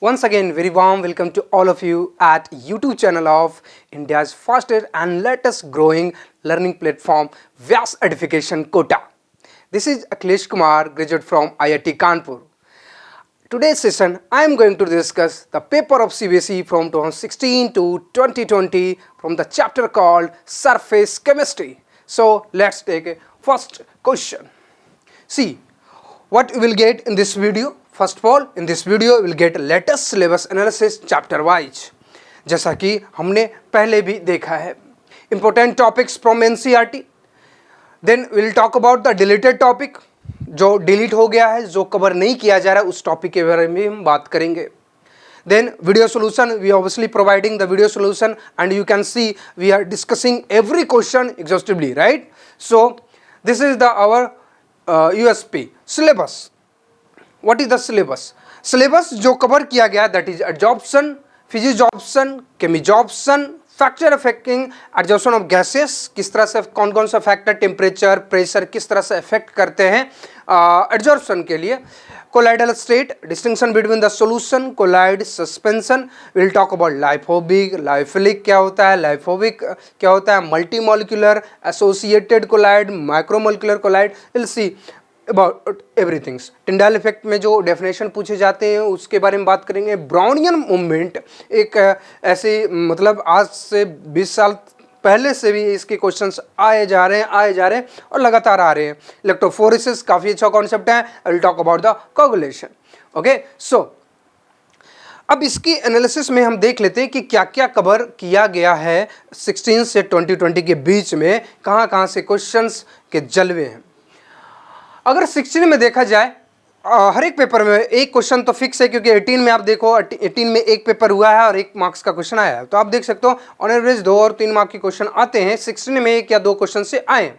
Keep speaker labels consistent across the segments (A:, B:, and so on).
A: Once again, very warm welcome to all of you at YouTube channel of India's fastest and latest growing learning platform, Vyas Edification Kota. This is Akhilesh Kumar, graduate from IIT Kanpur. Today's session, I am going to discuss the paper of CBSE from 2016 to 2020 from the chapter called Surface Chemistry. So let's take a first question. See, what we will get in this video. First of all, in this video we will get latest syllabus analysis chapter wise. जैसा कि हमने पहले भी देखा है. Important topics from NCERT. Then we will talk about the deleted topic. जो delete हो गया है, जो कवर नहीं किया जा रहा है, उस टॉपिक के बारे में हम बात करेंगे. Then video solution, we obviously providing the video solution and you can see we are discussing every question exhaustively, right? So this is our USP. Syllabus. What is the syllabus? Syllabus जो cover किया गया that is adsorption, physisorption, chemisorption, factor affecting adsorption of gases, किस तरह से कौन कौन सा factor temperature pressure किस तरह से अफेक्ट करते हैं एडजॉर्प्शन के लिए. Colloidal state, distinction between the solution, colloid, suspension. Will talk about lyophobic, lyophilic क्या होता है, लाइफोबिक क्या होता है, multi molecular, associated colloid, micromolecular colloid. Will see about everything. Tyndall effect में जो डेफिनेशन पूछे जाते हैं उसके बारे में बात करेंगे. ब्राउनियन मूवमेंट एक ऐसे मतलब आज से 20 साल पहले से भी इसके क्वेश्चंस आए जा रहे हैं और लगातार आ रहे हैं. इलेक्ट्रोफोरेसिस काफ़ी अच्छा कॉन्सेप्ट है. I will talk about the coagulation. Okay, so अब इसकी एनालिसिस में हम देख लेते हैं कि क्या क्या कवर किया गया है 16 से 2020 के बीच में, कहाँ से क्वेश्चंस के जलवे हैं. अगर 16 में देखा जाए हर एक पेपर में एक क्वेश्चन तो फिक्स है, क्योंकि 18 में आप देखो 18 में एक पेपर हुआ है और 1 मार्क्स का क्वेश्चन आया है. तो आप देख सकते हो ऑन एवरेज 2 और 3 मार्क के क्वेश्चन आते हैं. 16 में 1 या 2 क्वेश्चन से आए.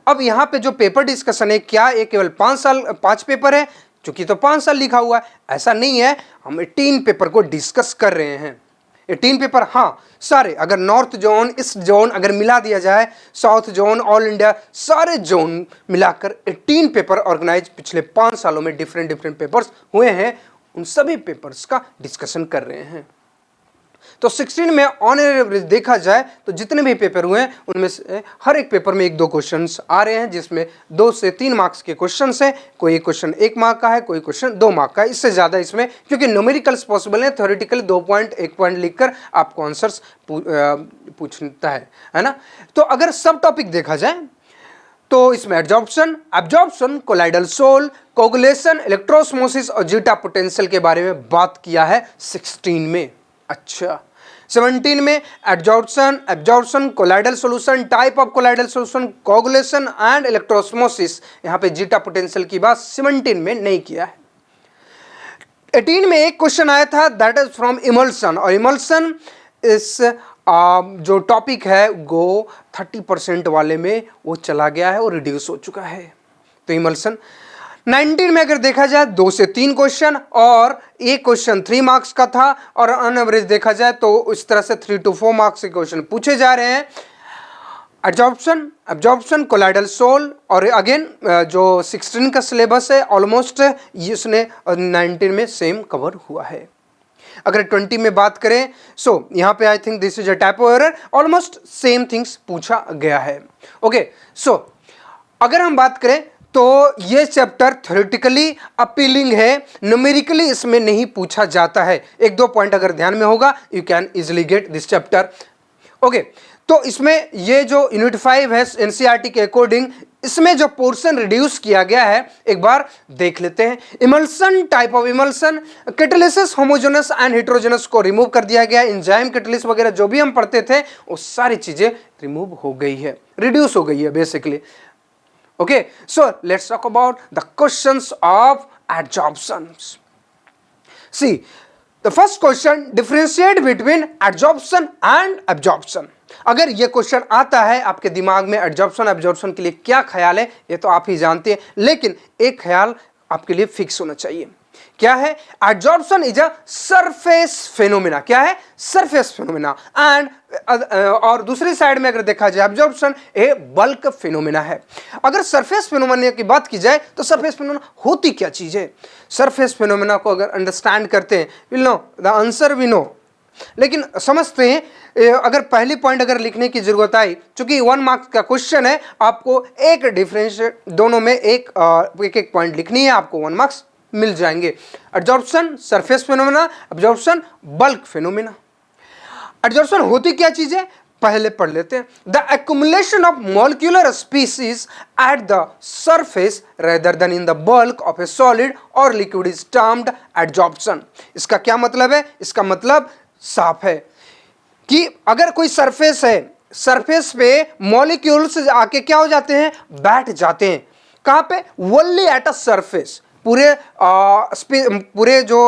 A: अब यहाँ पे जो पेपर डिस्कशन है, क्या ये केवल 5 पेपर है? चूंकि तो 5 साल लिखा हुआ है, ऐसा नहीं है. हम 18 पेपर को डिस्कस कर रहे हैं. 18 पेपर, हाँ सारे, अगर नॉर्थ जोन, ईस्ट जोन अगर मिला दिया जाए, साउथ जोन, ऑल इंडिया सारे जोन मिलाकर 18 पेपर ऑर्गेनाइज पिछले 5 सालों में डिफरेंट पेपर्स हुए हैं. उन सभी पेपर्स का डिस्कशन कर रहे हैं. तो 16 में ऑन एवरेज देखा जाए तो जितने भी पेपर हुए हैं उनमें से हर एक पेपर में 1-2 क्वेश्चंस आ रहे हैं, जिसमें 2 से 3 मार्क्स के क्वेश्चंस हैं. कोई एक क्वेश्चन 1 मार्क का है, कोई क्वेश्चन 2 मार्क का है. इससे ज़्यादा इसमें क्योंकि न्यूमेरिकल्स पॉसिबल है, थ्योरेटिकली 2 पॉइंट 1 पॉइंट लिखकर आपको आंसर्स पूछता है ना. तो अगर सब टॉपिक देखा जाए तो इसमें एब्जॉर्प्शन, कोलाइडल सोल, कोगुलेशन, इलेक्ट्रोस्मोसिस और जीटा पोटेंशियल के बारे में बात किया है 16 में. अच्छा, 17 में absorption, colloidal solution, type of colloidal solution, coagulation and electroosmosis. यहाँ पे जीटा पोटेंशियल की बात 17 में नहीं किया है. 18 में एक क्वेश्चन आया था, दैट इज फ्रॉम इमल्सन, और इमल्सन इस जो टॉपिक है वो 30% वाले में वो चला गया है और रिड्यूस हो चुका है. तो इमल्सन 19 में अगर देखा जाए 2 से 3 क्वेश्चन और एक क्वेश्चन 3 मार्क्स का था, और ऑन एवरेज देखा जाए तो इस तरह से 3 to 4 मार्क्स के क्वेश्चन पूछे जा रहे हैं. एब्जॉर्प्शन, कोलाइडल सोल, और अगेन जो 16 का सिलेबस है ऑलमोस्ट इसने 19 में सेम कवर हुआ है. अगर 20 में बात करें सो यहाँ पे आई think this is a typo error, almost same things पूछा गया है. ओके, सो अगर हम बात करें तो ये चैप्टर थ्योरेटिकली अपीलिंग है, न्यूमेरिकली इसमें नहीं पूछा जाता है. 1-2 पॉइंट अगर ध्यान में होगा, you can easily get this chapter. Okay, तो इसमें ये जो यूनिट 5 है एनसीईआरटी के अकॉर्डिंग, इसमें जो पोर्शन रिड्यूस किया गया है एक बार देख लेते हैं. Emulsion, type of emulsion, catalysis, homogeneous and heterogeneous को रिमूव कर दिया गया. एंजाइम, कैटालिस्ट वगैरह जो भी हम पढ़ते थे वो सारी चीजें रिमूव हो गई है, रिड्यूस हो गई है basically. Okay, so let's talk about the questions of adsorptions. See, the first question, differentiate between adsorption and absorption. अगर ये क्वेश्चन आता है आपके दिमाग में एब्जॉर्प्शन के लिए क्या ख्याल है, ये तो आप ही जानते हैं, लेकिन एक ख्याल आपके लिए फिक्स होना चाहिए. क्या है? Adsorption is a surface phenomena. क्या है? Surface phenomena. एंड और दूसरी साइड में अगर देखा जाए एब्जॉर्प्शन ए बल्क फेनोमेना है। अगर सरफेस फेनोमेना की बात की जाए तो सरफेस फेनोमेना होती क्या चीज है? सरफेस फेनोमेना को अगर अंडरस्टैंड करते हैं, we'll know the answer we know, लेकिन समझते हैं अगर पहली पॉइंट अगर लिखने की जरूरत आई, चूंकि 1 मार्क्स का क्वेश्चन है, आपको एक डिफरेंस दोनों में एक एक पॉइंट लिखनी है, आपको 1 मार्क्स मिल जाएंगे। Adsorption surface phenomena, absorption bulk phenomena. Adsorption होती क्या चीज है पहले पढ़ लेते हैं। The accumulation of molecular species at the surface rather then in the bulk of A solid और लिक्विड इज टर्म्ड एडजॉर्प्शन। इसका क्या मतलब है? इसका मतलब साफ है कि अगर कोई सरफेस है, सरफेस पे मॉलिक्यूल्स आके क्या हो जाते हैं? बैठ जाते हैं। कहां पे? Only at a surface. पूरे जो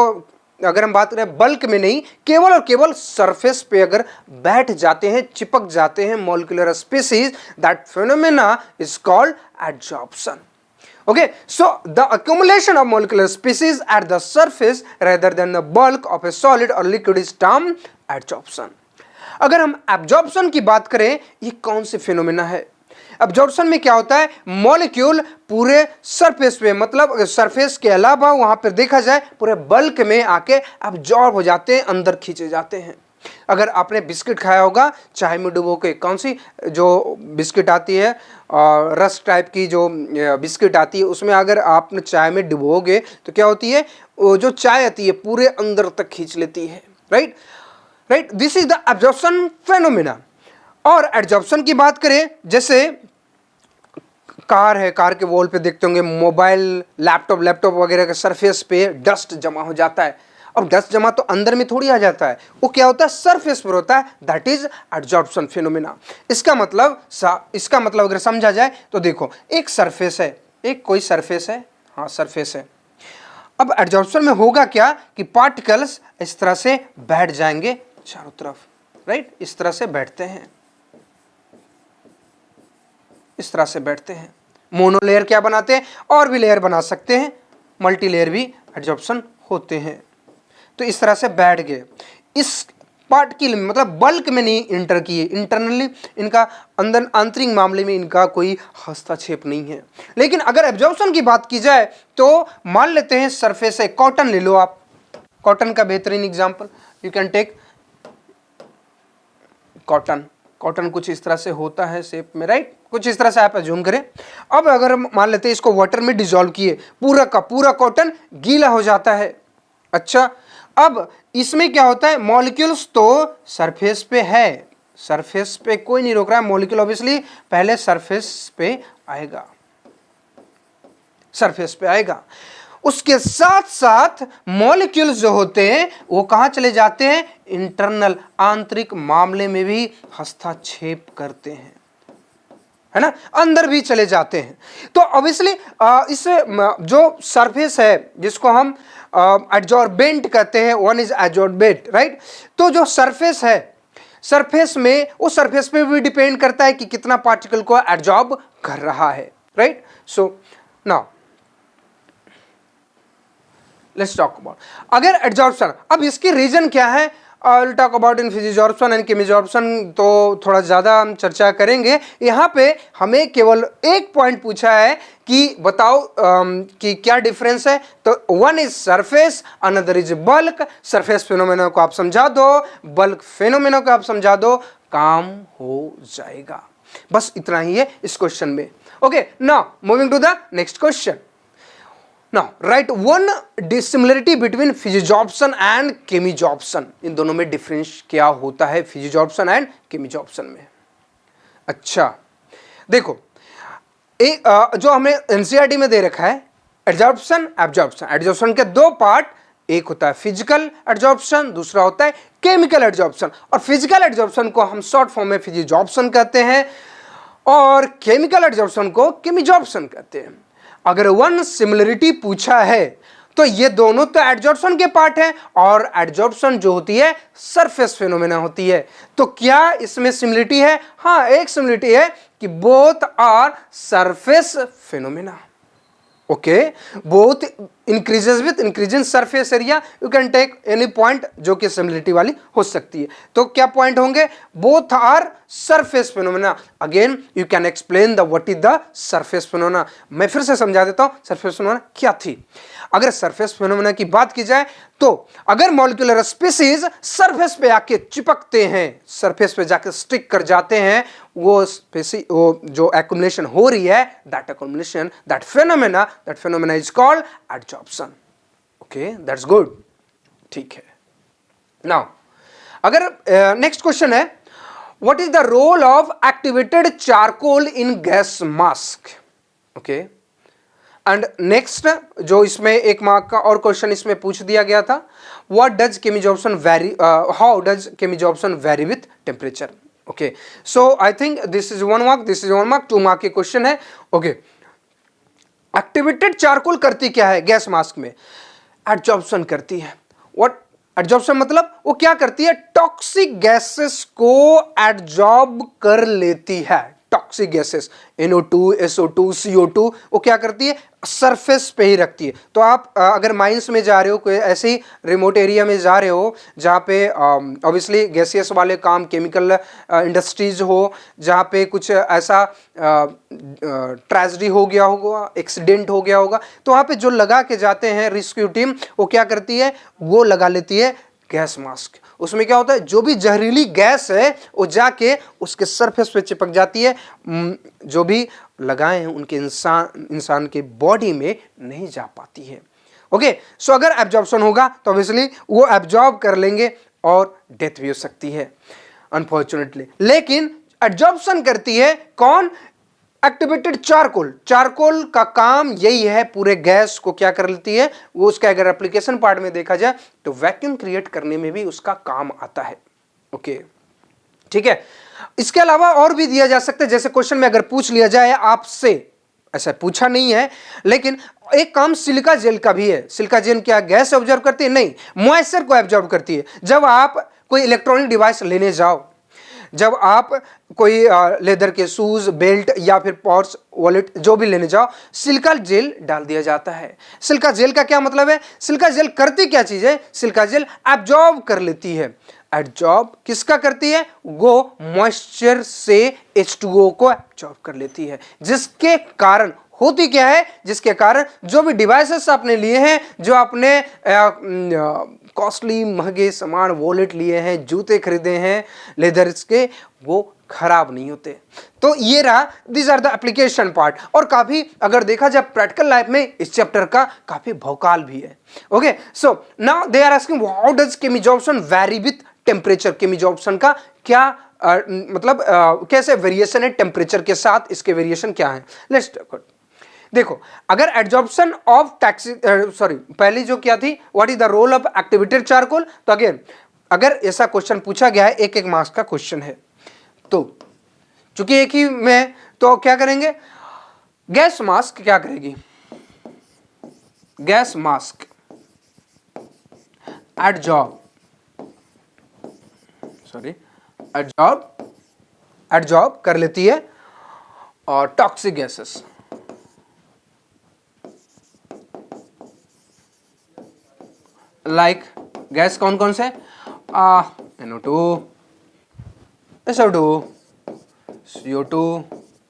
A: अगर हम बात करें बल्क में नहीं, केवल और केवल सरफेस पे अगर बैठ जाते हैं, चिपक जाते हैं molecular species, that phenomena is called adsorption. Okay, so the accumulation of molecular species at the surface rather than the bulk of a solid or liquid is termed adsorption. अगर हम absorption की बात करें, ये कौन से फिनोमेना है? absorption में क्या होता है? मॉलिक्यूल पूरे सरफेस पे, मतलब सरफेस के अलावा वहां पर देखा जाए पूरे बल्क में आके absorb हो जाते हैं, अंदर खींचे जाते हैं। अगर आपने बिस्किट खाया होगा चाय में डुबो के, कौन सी जो बिस्किट आती है और रस टाइप की जो बिस्किट आती है, उसमें अगर आपने चाय में डुबोगे तो क्या होती है? वो जो चाय आती है पूरे अंदर तक खींच लेती है। Right, this is the absorption phenomena. और एडजॉर्प्शन की बात करें, जैसे कार है, कार के वॉल पे देखते होंगे, मोबाइल, लैपटॉप वगैरह के सरफेस पे डस्ट जमा हो जाता है। अब डस्ट जमा तो अंदर में थोड़ी आ जाता है, वो क्या होता है? सरफेस पर होता है, दैट इज एडजॉर्प्शन फिनोमेना। इसका मतलब अगर समझा जाए तो देखो, एक सरफेस है, एक कोई सरफेस है, हाँ सरफेस है। अब एडजॉर्प्शन में होगा क्या कि पार्टिकल्स इस तरह से बैठ जाएंगे चारों तरफ। राइट, इस तरह से बैठते हैं, इस तरह से बैठते हैं। मोनोलेयर क्या बनाते हैं? और भी लेयर बना सकते हैं, मल्टी लेयर भी एडजॉर्प्शन होते हैं। तो इस तरह से बैठ गए, इस पार्टिकल में, मतलब बल्क में नहीं इंटर किए, इंटरनली इनका अंदर आंतरिक मामले में इनका कोई हस्तक्षेप नहीं है। लेकिन अगर एब्जॉर्प्शन की बात की जाए तो मान लेते हैं सरफेस है, कॉटन ले लो आप, कॉटन का बेहतरीन example, you can take cotton कुछ इस तरह से होता है शेप में। राइट, कुछ इस तरह से आप अज्यूम करें। अब अगर हम मान लेते हैं इसको वाटर में डिसॉल्व किए, पूरा का पूरा कॉटन गीला हो जाता है। अच्छा, अब इसमें क्या होता है? मॉलिक्यूल्स तो सरफेस पे है, सरफेस पे कोई नहीं रोक रहा है, मॉलिक्यूल ऑब्वियसली पहले सरफेस पे आएगा, सरफेस पे आएगा। उसके साथ साथ मॉलिक्यूल्स जो होते हैं वो कहां चले जाते हैं? इंटरनल, आंतरिक मामले में भी हस्तक्षेप करते हैं, है ना, अंदर भी चले जाते हैं। तो ऑब्वियसली इस जो सरफेस है जिसको हम एडजॉर्बेंट कहते हैं, वन इज एडजॉर्बेंट। राइट, तो जो सरफेस है, सरफेस में, उस सरफेस पे भी डिपेंड करता है कि कितना पार्टिकल को एडजॉर्ब कर रहा है। Right, so now let's talk about अगर एडजॉर्प्शन, अब इसकी रीजन क्या है? I will talk about in physisorption and chemisorption, तो थोड़ा ज़्यादा हम चर्चा करेंगे। यहाँ पे हमें केवल एक पॉइंट पूछा है कि बताओ कि क्या डिफरेंस है। तो one is surface, another is bulk. Surface phenomena को आप समझा दो, बल्क फिनोमेना को आप समझा दो, काम हो जाएगा। बस इतना ही है इस क्वेश्चन में। Okay, now moving to the next question. Now, write one dissimilarity between physisorption and chemisorption. इन दोनों में डिफरेंस क्या होता है physisorption and chemisorption में? अच्छा, देखो, एक जो हमें एनसीईआरटी में दे रखा है, एडजॉर्प्शन, एब्जॉर्प्शन। एडजॉर्प्शन के दो पार्ट, एक होता है फिजिकल एडजॉर्प्शन, दूसरा होता है केमिकल एडजॉर्प्शन। और फिजिकल एडजॉर्प्शन को हम शॉर्ट फॉर्म में फिजिजॉर्प्शन कहते हैं और केमिकल एडजॉर्प्शन को केमिजॉर्प्शन कहते हैं। अगर वन सिमिलरिटी पूछा है तो ये दोनों तो एडजॉर्प्शन के पार्ट हैं, और एडजॉर्प्शन जो होती है सरफेस फिनोमेना होती है। तो क्या इसमें सिमिलरिटी है? हाँ, एक सिमिलरिटी है कि both are surface phenomena. Okay, both increases with increasing surface area, you can take any point जो कि सिमिलरिटी वाली हो सकती है। तो क्या पॉइंट होंगे? Both are surface phenomena. Again you can explain the what is the surface phenomena. मैं फिर से समझा देता हूं सरफेस फिनोमेना क्या थी। अगर सरफेस फिनोमेना की बात की जाए तो अगर मॉलिक्यूलर स्पीसीज सरफेस पे आके चिपकते हैं, सरफेस पे जाके स्टिक कर जाते हैं, वो जो एक्युमुलेशन हो रही है, that accumulation, that phenomena is called adsorption. Okay, that's good. ठीक है। नाउ अगर नेक्स्ट क्वेश्चन है, what is the role of activated charcoal in gas mask? Okay, and next जो इसमें एक मार्क का और क्वेश्चन इसमें पूछ दिया गया था, what does chemisorption vary, how does chemisorption vary with temperature? Okay, so I think this is 1 mark, this is 1 mark, 2 mark के क्वेश्चन है। ओके, एक्टिवेटेड चारकोल करती क्या है गैस मास्क में? एडजॉर्प्शन करती है। व्हाट एडजॉर्प्शन मतलब वो क्या करती है? टॉक्सिक गैसेस को एडजॉर्ब कर लेती है। Toxic gases NO2, SO2, CO2 वो क्या करती है? सरफेस पे ही रखती है। तो आप अगर माइंस में जा रहे हो, कोई ऐसे ही रिमोट एरिया में जा रहे हो जहाँ पे ऑब्वियसली गैसियस वाले काम, केमिकल इंडस्ट्रीज हो, जहाँ पे कुछ ऐसा ट्रेजेडी हो गया होगा, एक्सीडेंट हो गया होगा, तो वहाँ पे जो लगा के जाते हैं रेस्क्यू टीम, वो क्या करती है? वो लगा लेती है गैस मास्क। उसमें क्या होता है? जो भी जहरीली गैस है वो जाके उसके सरफेस पे चिपक जाती है, जो भी लगाए हैं उनके इंसान के बॉडी में नहीं जा पाती है। ओके, सो अगर एब्जॉर्प्शन होगा तो ऑब्वियसली वो एब्जॉर्ब कर लेंगे और डेथ भी हो सकती है अनफॉर्चुनेटली। लेकिन एब्जॉर्प्शन करती है कौन? Activated charcoal. चारकोल का काम यही है, पूरे गैस को क्या कर लेती है वो। उसका अगर एप्लीकेशन पार्ट में देखा जाए तो वैक्यूम क्रिएट करने में भी उसका काम आता है। ओके, ठीक है। इसके अलावा और भी दिया जा सकता है, जैसे क्वेश्चन में अगर पूछ लिया जाए आपसे, ऐसा पूछा नहीं है लेकिन एक काम सिलिका जेल का भी है। सिलिका जेल क्या गैस ऑब्जर्व करती है? नहीं, मॉइस्चर को ऑब्जर्व करती है। जब आप कोई इलेक्ट्रॉनिक डिवाइस लेने जाओ, जब आप कोई लेदर के शूज, बेल्ट या फिर पर्स, वॉलेट जो भी लेने जाओ, सिलिका जेल डाल दिया जाता है। सिलिका जेल का क्या मतलब है? सिलिका जेल करती क्या चीज है? सिलिका जेल एब्जॉर्ब कर लेती है। एब्जॉर्ब किसका करती है? वो मॉइस्चर से H2O को एब्जॉर्ब कर लेती है, जिसके कारण होती क्या है? जिसके कारण जो भी डिवाइसेस आपने लिए हैं, जो आपने कॉस्टली महंगे सामान, वॉलेट लिए हैं, जूते खरीदे हैं लेदर्स के, वो खराब नहीं होते। तो ये रहा, this are the application part. और काफी अगर देखा जाए प्रैक्टिकल लाइफ में इस चैप्टर का काफी भौकाल भी है। Okay, so now they are asking how does chemisorption vary with temperature? Chemisorption का क्या मतलब कैसे वेरिएशन है टेम्परेचर के साथ, इसके वेरिएशन क्या है? लेट्स देखो, अगर एडजॉर्प्शन ऑफ पहली जो क्या थी, what is the role of activated charcoal? तो अगेन अगर ऐसा क्वेश्चन पूछा गया है, एक एक मार्क्स का क्वेश्चन है, तो चूंकि एक ही में, तो क्या करेंगे? गैस मास्क क्या करेगी? गैस मास्क एडजॉर्ब कर लेती है और टॉक्सिक गैसेस, लाइक गैस कौन कौन से? NO2, SO2, CO2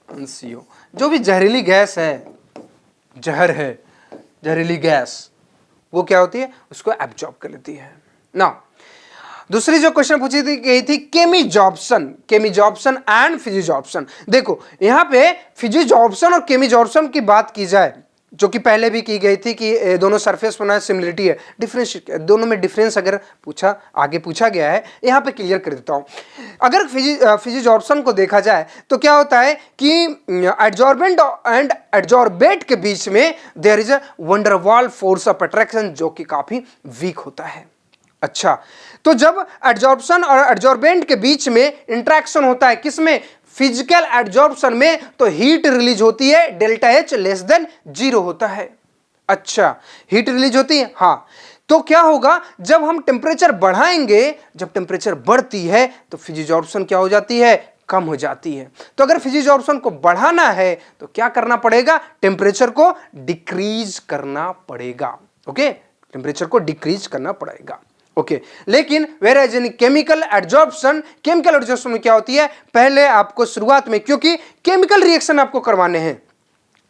A: और CO। जो भी जहरीली गैस है, जहर है, जहरीली गैस, वो क्या होती है? उसको एब्जॉर्ब कर लेती है ना। दूसरी जो क्वेश्चन पूछी थी गई थी केमिजॉर्प्शन एंड फिजिजॉर्प्शन। देखो यहां पे फिजिजॉर्प्शन और केमिजॉर्प्शन की बात की जाए, जो कि पहले भी की गई थी कि दोनों सरफेस होना सिमिलरिटी है, डिफरेंस दोनों में डिफरेंस अगर आगे पूछा गया है, यहाँ पे क्लियर कर देता हूँ। अगर फिजिजॉर्प्शन को देखा जाए तो क्या होता है कि एडजॉर्बेंट एंड एडजॉर्बेट के बीच में there is a van der Waal force of attraction, जो कि काफी वीक होता है। अच्छा, तो जब एडजॉर्प्शन और एडजॉर्बेंट के बीच में इंटरेक्शन होता है, किसमें? फिजिकल एडजॉर्प्शन में, तो हीट रिलीज होती है, डेल्टा H लेस देन 0 होता है। अच्छा, हीट रिलीज होती है, हाँ। तो क्या होगा? जब हम टेम्परेचर बढ़ाएंगे, जब टेम्परेचर बढ़ती है तो फिजिजॉर्प्शन क्या हो जाती है? कम हो जाती है। तो अगर फिजिजॉर्प्शन को बढ़ाना है तो क्या करना पड़ेगा? टेम्परेचर को डिक्रीज करना पड़ेगा। ओके, टेम्परेचर को डिक्रीज करना पड़ेगा। ओके, लेकिन whereas in chemical adsorption, chemical adsorption में क्या होती है, पहले आपको शुरुआत में, क्योंकि केमिकल रिएक्शन आपको करवाने हैं,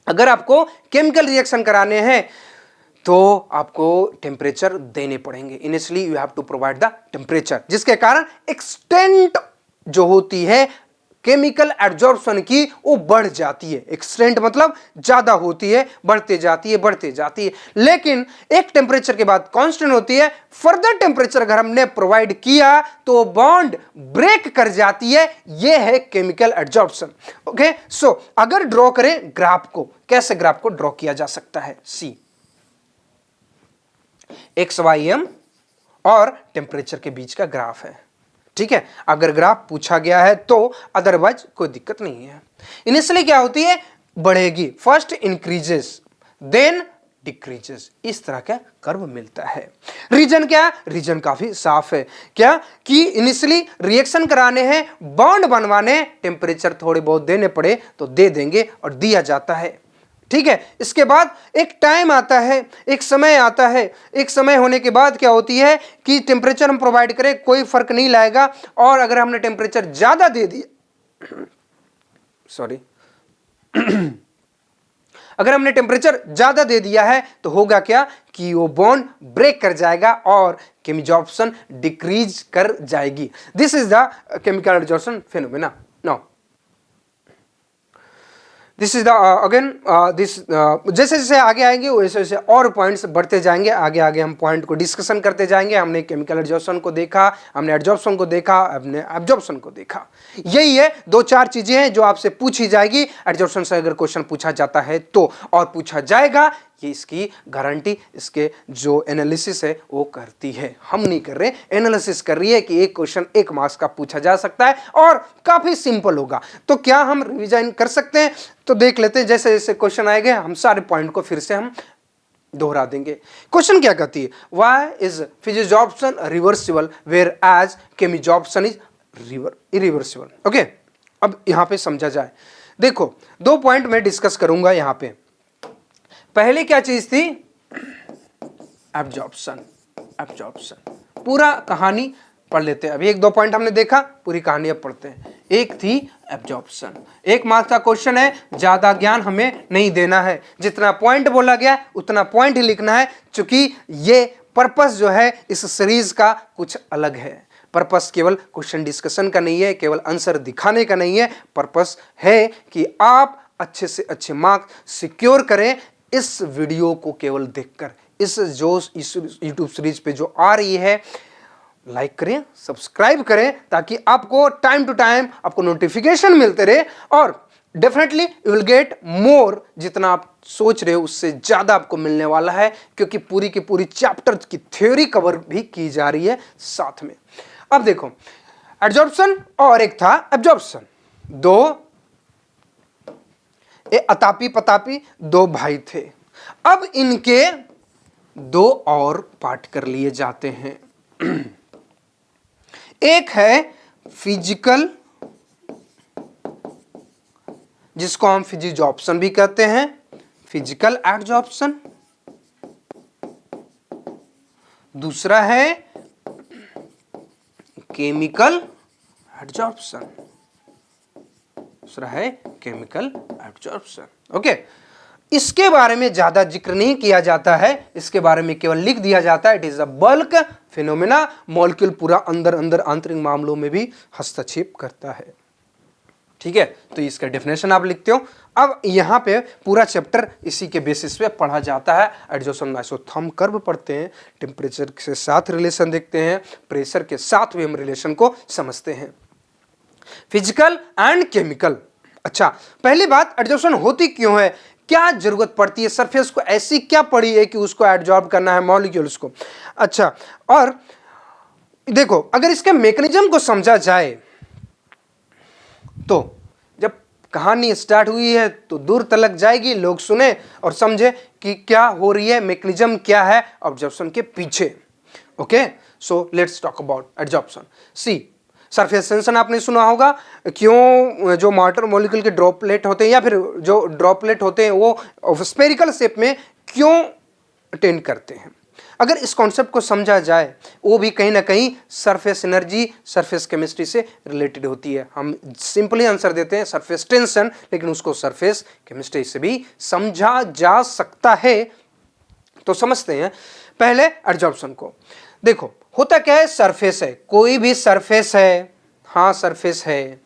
A: अगर आपको केमिकल रिएक्शन कराने हैं तो आपको टेम्परेचर देने पड़ेंगे। Initially you have to provide the temperature, जिसके कारण एक्सटेंट जो होती है केमिकल एडजॉर्प्शन की वो बढ़ जाती है। एक्सटेंट मतलब ज्यादा होती है, बढ़ते जाती है, बढ़ते जाती है, लेकिन एक टेम्परेचर के बाद कांस्टेंट होती है। फर्दर टेम्परेचर अगर हमने प्रोवाइड किया तो बॉन्ड ब्रेक कर जाती है। यह है केमिकल एडजॉर्प्शन। ओके, सो अगर ड्रॉ करें ग्राफ को, कैसे ग्राफ को ड्रॉ किया जा सकता है, सी XYM और टेम्परेचर के बीच का ग्राफ है। ठीक है, अगर ग्राफ पूछा गया है तो, अदरवाइज कोई दिक्कत नहीं है। इनिशियली क्या होती है, बढ़ेगी, फर्स्ट इंक्रीजेस देन डिक्रीजेस, इस तरह का कर्व मिलता है। रीजन क्या, रीजन काफी साफ है, क्या कि इनिशियली रिएक्शन कराने हैं, बॉन्ड बनवाने, टेम्परेचर थोड़े बहुत देने पड़े तो दे देंगे और दिया जाता है। ठीक है, इसके बाद एक टाइम आता है, एक समय आता है, एक समय होने के बाद क्या होती है कि टेम्परेचर हम प्रोवाइड करें कोई फर्क नहीं लाएगा, और अगर हमने टेम्परेचर ज्यादा दे दिया सॉरी अगर हमने टेम्परेचर ज्यादा दे दिया है तो होगा क्या कि वो बॉन्ड ब्रेक कर जाएगा और केमिजॉर्प्शन डिक्रीज कर जाएगी। This is the chemical adsorption phenomena. Now this is the again this, जैसे जैसे आगे आएंगे वैसे वैसे और पॉइंट्स बढ़ते जाएंगे, आगे आगे हम पॉइंट को डिस्कशन करते जाएंगे। हमने केमिकल एडजॉर्प्शन को देखा, हमने एडजॉर्प्शन को देखा, हमने एब्जॉर्प्शन को देखा। यही है, दो चार चीजें हैं जो आपसे पूछी जाएगी एडजॉर्प्शन से अगर क्वेश्चन पूछा जाता है तो, और पूछा जाएगा, ये इसकी गारंटी इसके जो एनालिसिस है वो करती है। हम नहीं कर रहे, एनालिसिस कर रही है कि एक क्वेश्चन 1 मार्क्स का पूछा जा सकता है और काफी सिंपल होगा। तो क्या हम रिविजन कर सकते हैं, तो देख लेते हैं। जैसे जैसे क्वेश्चन आएंगे हम सारे पॉइंट को फिर से हम दोहरा देंगे। क्वेश्चन क्या कहती है, why is physisorption reversible whereas chemisorption is irreversible. Okay, अब यहां पे समझा जाए, देखो 2 पॉइंट मैं डिस्कस करूंगा यहां पे। पहले क्या चीज थी, एब्जॉर्प्शन। एब्जॉर्प्शन पूरा कहानी पढ़ लेते हैं। अभी 1-2 पॉइंट हमने देखा, पूरी कहानी अब पढ़ते हैं। एक थी एब्जॉर्प्शन, 1 मार्क्स का क्वेश्चन है, ज्यादा ज्ञान हमें नहीं देना है, जितना पॉइंट बोला गया उतना पॉइंट ही लिखना है, क्योंकि ये पर्पस जो है इस सीरीज का कुछ अलग है। पर्पस केवल क्वेश्चन डिस्कशन का नहीं है, केवल आंसर दिखाने का नहीं है। पर्पस है कि आप अच्छे से अच्छे मार्क्स सिक्योर करें इस वीडियो को केवल देखकर। इस यूट्यूब सीरीज पे जो आ रही है, लाइक करें, सब्सक्राइब करें, ताकि आपको टाइम टू टाइम आपको नोटिफिकेशन मिलते रहे, और definitely you will get more. जितना आप सोच रहे हो उससे ज्यादा आपको मिलने वाला है, क्योंकि पूरी की पूरी चैप्टर की थ्योरी कवर भी की जा रही है साथ में। अब देखो, एडजॉर्प्शन और एक था एब्जॉर्प्शन। अतापी पतापी 2 भाई थे। अब इनके 2 और पार्ट कर लिए जाते हैं। एक है फिजिकल, जिसको हम फिजिजॉर्प्शन भी कहते हैं, फिजिकल एडजॉर्प्शन। दूसरा है केमिकल एडजॉर्प्शन। दूसरा है केमिकल एब्जॉर्प्शन। ओके, इसके बारे में ज्यादा जिक्र नहीं किया जाता है, इसके बारे में केवल लिख दिया जाता है, it is a bulk phenomena. Molecule पूरा अंदर अंदर आंतरिक मामलों में भी हस्तक्षेप करता है। ठीक है, तो इसका डेफिनेशन आप लिखते हो। अब यहाँ पे पूरा चैप्टर इसी के बेसिस पे पढ़ा जाता है। एडजॉर्प्शन आइसोथर्म कर्व पढ़ते हैं, टेम्परेचर के साथ रिलेशन देखते हैं, प्रेशर के साथ भी हम रिलेशन को समझते हैं। Physical and chemical. अच्छा, पहली बात, एडजॉर्प्शन होती क्यों है, क्या जरूरत पड़ती है, सरफेस को ऐसी क्या पड़ी है कि उसको एडजॉर्ब करना है मॉलिक्यूल्स को। अच्छा, और देखो अगर इसके मैकेनिज्म को समझा जाए तो जब कहानी स्टार्ट हुई है तो दूर तलक जाएगी, लोग सुने और समझे कि क्या हो रही है, मैकेनिज्म क्या है एब्जॉर्प्शन के पीछे। Okay, so let's talk about absorption. See, surface tension आपने सुना होगा, क्यों जो वाटर मॉलिक्यूल के ड्रॉपलेट होते हैं या फिर जो ड्रॉपलेट होते हैं वो स्फेरिकल शेप में क्यों अटेन करते हैं। अगर इस कॉन्सेप्ट को समझा जाए, वो भी कहीं ना कहीं सरफेस एनर्जी, सरफेस केमिस्ट्री से रिलेटेड होती है। हम सिंपली आंसर देते हैं सरफेस टेंशन, लेकिन उसको सरफेस केमिस्ट्री से भी समझा जा सकता है। तो समझते हैं पहले एडजॉर्प्शन को। देखो होता क्या है, सरफेस है, कोई भी सरफेस है, हाँ सरफेस है,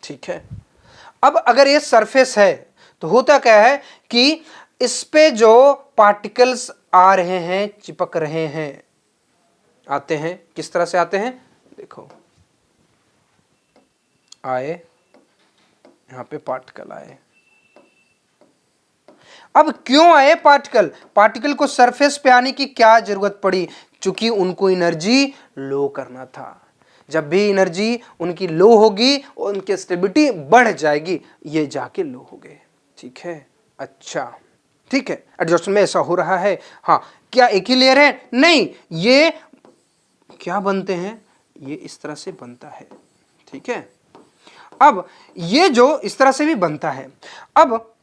A: ठीक है। अब अगर ये सरफेस है तो होता क्या है कि इस पे जो पार्टिकल्स आ रहे हैं, चिपक रहे हैं, आते हैं, किस तरह से आते हैं, देखो आए, यहां पे पार्टिकल आए। अब क्यों आए पार्टिकल, पार्टिकल को सरफेस पे आने की क्या जरूरत पड़ी, क्योंकि उनको एनर्जी लो करना था। जब भी एनर्जी उनकी लो होगी, उनकी स्टेबिलिटी बढ़ जाएगी, ये जाके लो हो गए, ठीक है। अच्छा ठीक है, एडजॉर्प्शन में ऐसा हो रहा है। हाँ, क्या एक ही लेयर है, नहीं, ये क्या बनते हैं, ये इस तरह से बनता है, ठीक है। अब ये जो इस तरह से भी बनता है, अब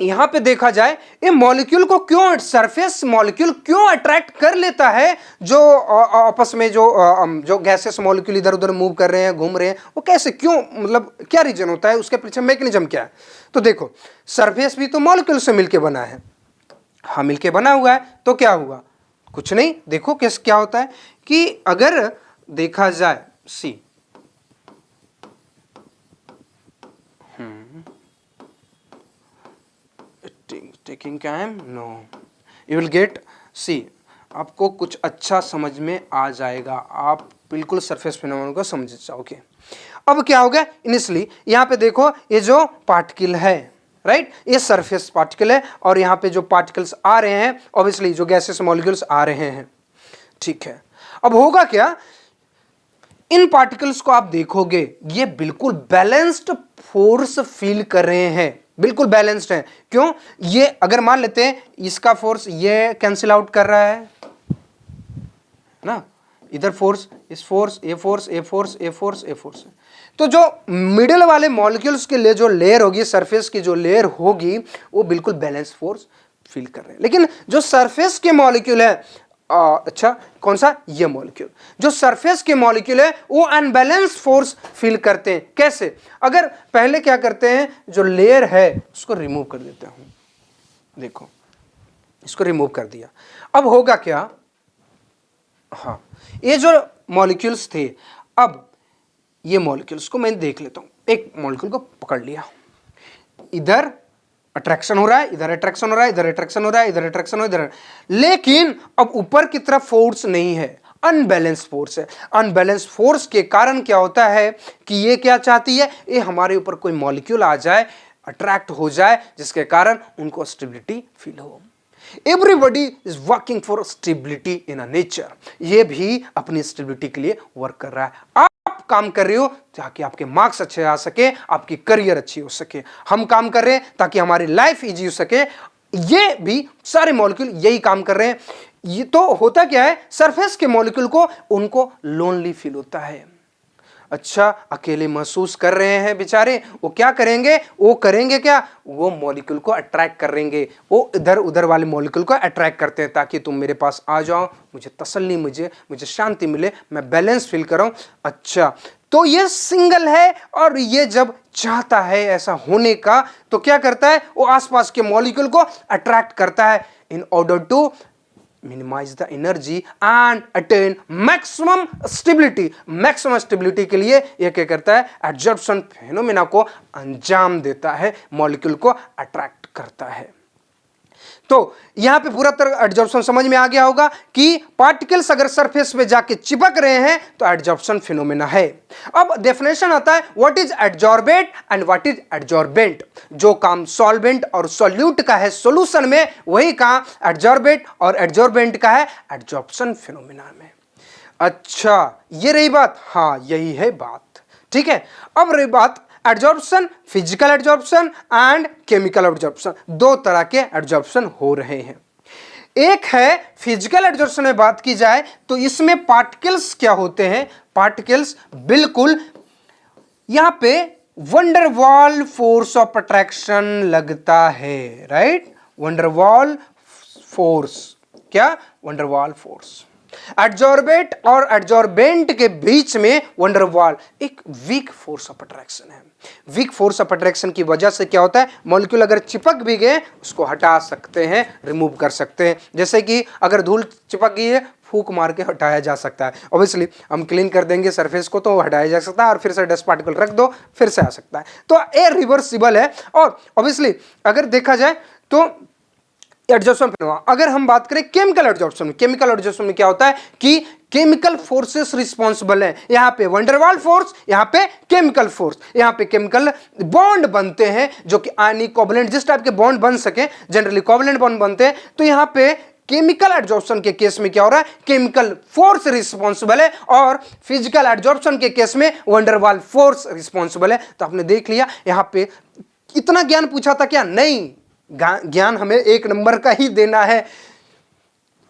A: यहां पे देखा जाए ये मॉलिक्यूल को क्यों, सरफेस मॉलिक्यूल क्यों अट्रैक्ट कर लेता है, जो आपस में जो गैसेस मॉलिक्यूल इधर उधर मूव कर रहे हैं, घूम रहे हैं, वो कैसे, क्यों, मतलब क्या रीजन होता है, उसके पीछे मैकेनिज्म क्या है। तो देखो सरफेस भी तो मॉलिक्यूल से मिलके बना है, हाँ मिलके बना हुआ है, तो क्या हुआ, कुछ नहीं। देखो कैसे क्या होता है कि अगर देखा जाए, see taking time, no, you will get, see आपको कुछ अच्छा समझ में आ जाएगा, आप बिल्कुल सरफेस फिनोमेनन को समझ जाओगे। अब क्या हो गया, इनिशियली यहां पे देखो ये जो पार्टिकल है, राइट, ये सरफेस पार्टिकल है, और यहां पे जो पार्टिकल्स आ रहे हैं, ऑब्वियसली जो गैसेस मॉलिक्यूल्स आ रहे हैं, ठीक है। अब होगा क्या, इन पार्टिकल्स को आप देखोगे, ये बिल्कुल बैलेंस्ड फोर्स फील कर रहे हैं, बिल्कुल बैलेंस्ड है। क्यों, ये अगर मान लेते हैं इसका फोर्स ये कैंसिल आउट कर रहा है ना, इधर फोर्स, इस force, a force, a force, a force, a force, तो जो मिडिल वाले मॉलिक्यूल्स के लिए जो लेयर होगी, सरफेस की जो लेयर होगी, वो बिल्कुल बैलेंस फोर्स फील कर रहे हैं। लेकिन जो सरफेस के मॉलिक्यूल है, अच्छा कौन सा, ये मॉलिक्यूल, जो सरफेस के मॉलिक्यूल है, वो अनबैलेंस फोर्स फील करते हैं। कैसे, अगर पहले क्या करते हैं, जो लेयर है उसको रिमूव कर देते हैं, देखो इसको रिमूव कर दिया, अब होगा क्या, हाँ ये जो मॉलिक्यूल्स थे, अब ये मॉलिक्यूल्स को मैं देख लेता हूं, एक मॉलिक्यूल को पकड़ लिया, इधर अट्रैक्शन हो रहा है, इधर अट्रैक्शन हो रहा है, इधर अट्रैक्शन हो रहा है, इधर अट्रैक्शन हो, इधर, लेकिन अब ऊपर की तरफ फोर्स नहीं है, अनबैलेंस फोर्स है। अनबैलेंस फोर्स के कारण क्या होता है कि ये क्या चाहती है, ये हमारे ऊपर कोई मॉलिक्यूल आ जाए, अट्रैक्ट हो जाए, जिसके कारण उनको स्टेबिलिटी फील हो। Everybody is working for stability in a nature, ये भी अपनी स्टेबिलिटी के लिए वर्क कर रहा है। आप काम कर रहे हो ताकि आपके मार्क्स अच्छे आ सके, आपकी करियर अच्छी हो सके, हम काम कर रहे हैं ताकि हमारी लाइफ इजी हो सके, ये भी सारे मॉलिक्यूल यही काम कर रहे हैं। ये तो होता क्या है, सरफेस के मॉलिक्यूल को उनको लोनली फील होता है, अच्छा अकेले महसूस कर रहे हैं बेचारे, वो क्या करेंगे, वो करेंगे क्या, वो मॉलिक्यूल को अट्रैक्ट करेंगे, वो इधर उधर वाले मॉलिक्यूल को अट्रैक्ट करते हैं ताकि तुम मेरे पास आ जाओ, मुझे तसल्ली, मुझे शांति मिले, मैं बैलेंस फील कर रहा हूं। अच्छा तो ये सिंगल है, और ये जब चाहता है ऐसा होने का तो क्या करता है, वो आसपास के मॉलिक्यूल को अट्रैक्ट करता है in order to minimize the energy and attain maximum stability। maximum stability के लिए यह क्या करता है, एडजॉर्प्शन फिनोमेना को अंजाम देता है, मॉलिक्यूल को अट्रैक्ट करता है। तो यहां पे पूरा तरह एडजॉर्प्शन समझ में आ गया होगा कि पार्टिकल्स अगर सरफेस पे जाके चिपक रहे हैं तो एडजॉर्प्शन फिनोमेना है। अब डेफिनेशन आता है what is adsorbate and what is adsorbent. जो काम सॉल्वेंट और सॉल्यूट का है सॉल्यूशन में, वही काम एडजॉर्बेट और एडजॉर्बेंट का है एडजॉर्प्शन फिनोमेना में। अच्छा ये रही बात, हाँ यही है बात, ठीक है। अब रही बात adsorption, physical adsorption and chemical adsorption, दो तरह के एडजॉर्प्शन हो रहे हैं। एक है फिजिकल एडजॉर्प्शन में बात की जाए तो इसमें पार्टिकल्स क्या होते हैं, पार्टिकल्स बिल्कुल यहां पे वंडरवॉल फोर्स ऑफ अट्रैक्शन लगता है, राइट, वंडरवॉल फोर्स। क्या? Van der Waals force. एडजॉर्बेट और एडजॉर्बेंट के बीच में वंडरवॉल एक वीक फोर्स ऑफ अट्रैक्शन है। वीक फोर्स ऑफ अट्रैक्शन की वजह से क्या होता है, मॉलिक्यूल अगर चिपक भी गए उसको हटा सकते हैं, रिमूव कर सकते हैं। जैसे कि अगर धूल चिपक गई है, फूंक मार के हटाया जा सकता है। ऑब्वियसली हम क्लीन कर देंगे सरफेस को तो हटाया जा सकता है, और फिर से डस्ट पार्टिकल रख दो फिर से आ सकता है। तो ये रिवर्सिबल है। और ऑब्वियसली अगर देखा जाए तो एडजॉर्प्शन फिनोमेना, अगर हम बात करें केमिकल एडजॉर्प्शन में, केमिकल एडजॉर्प्शन में क्या होता है कि केमिकल फोर्सेस रिस्पॉन्सिबल है। यहां पे वंडरवॉल फोर्स, यहां पे केमिकल फोर्स, यहां पे केमिकल बॉन्ड बनते हैं जो कि आयनिक कोवलेंट, जिस टाइप के बॉन्ड बन सके जनरली कोवलेंट बॉन्ड बनते हैं। तो यहां पे केमिकल एडजॉर्प्शन के केस में क्या हो रहा है, केमिकल फोर्स रिस्पॉन्सिबल है, और फिजिकल एडजॉर्प्शन के केस में वंडरवॉल फोर्स रिस्पॉन्सिबल है। तो आपने देख लिया यहां पे इतना ज्ञान पूछा था क्या? नहीं, ज्ञान हमें 1 नंबर का ही देना है।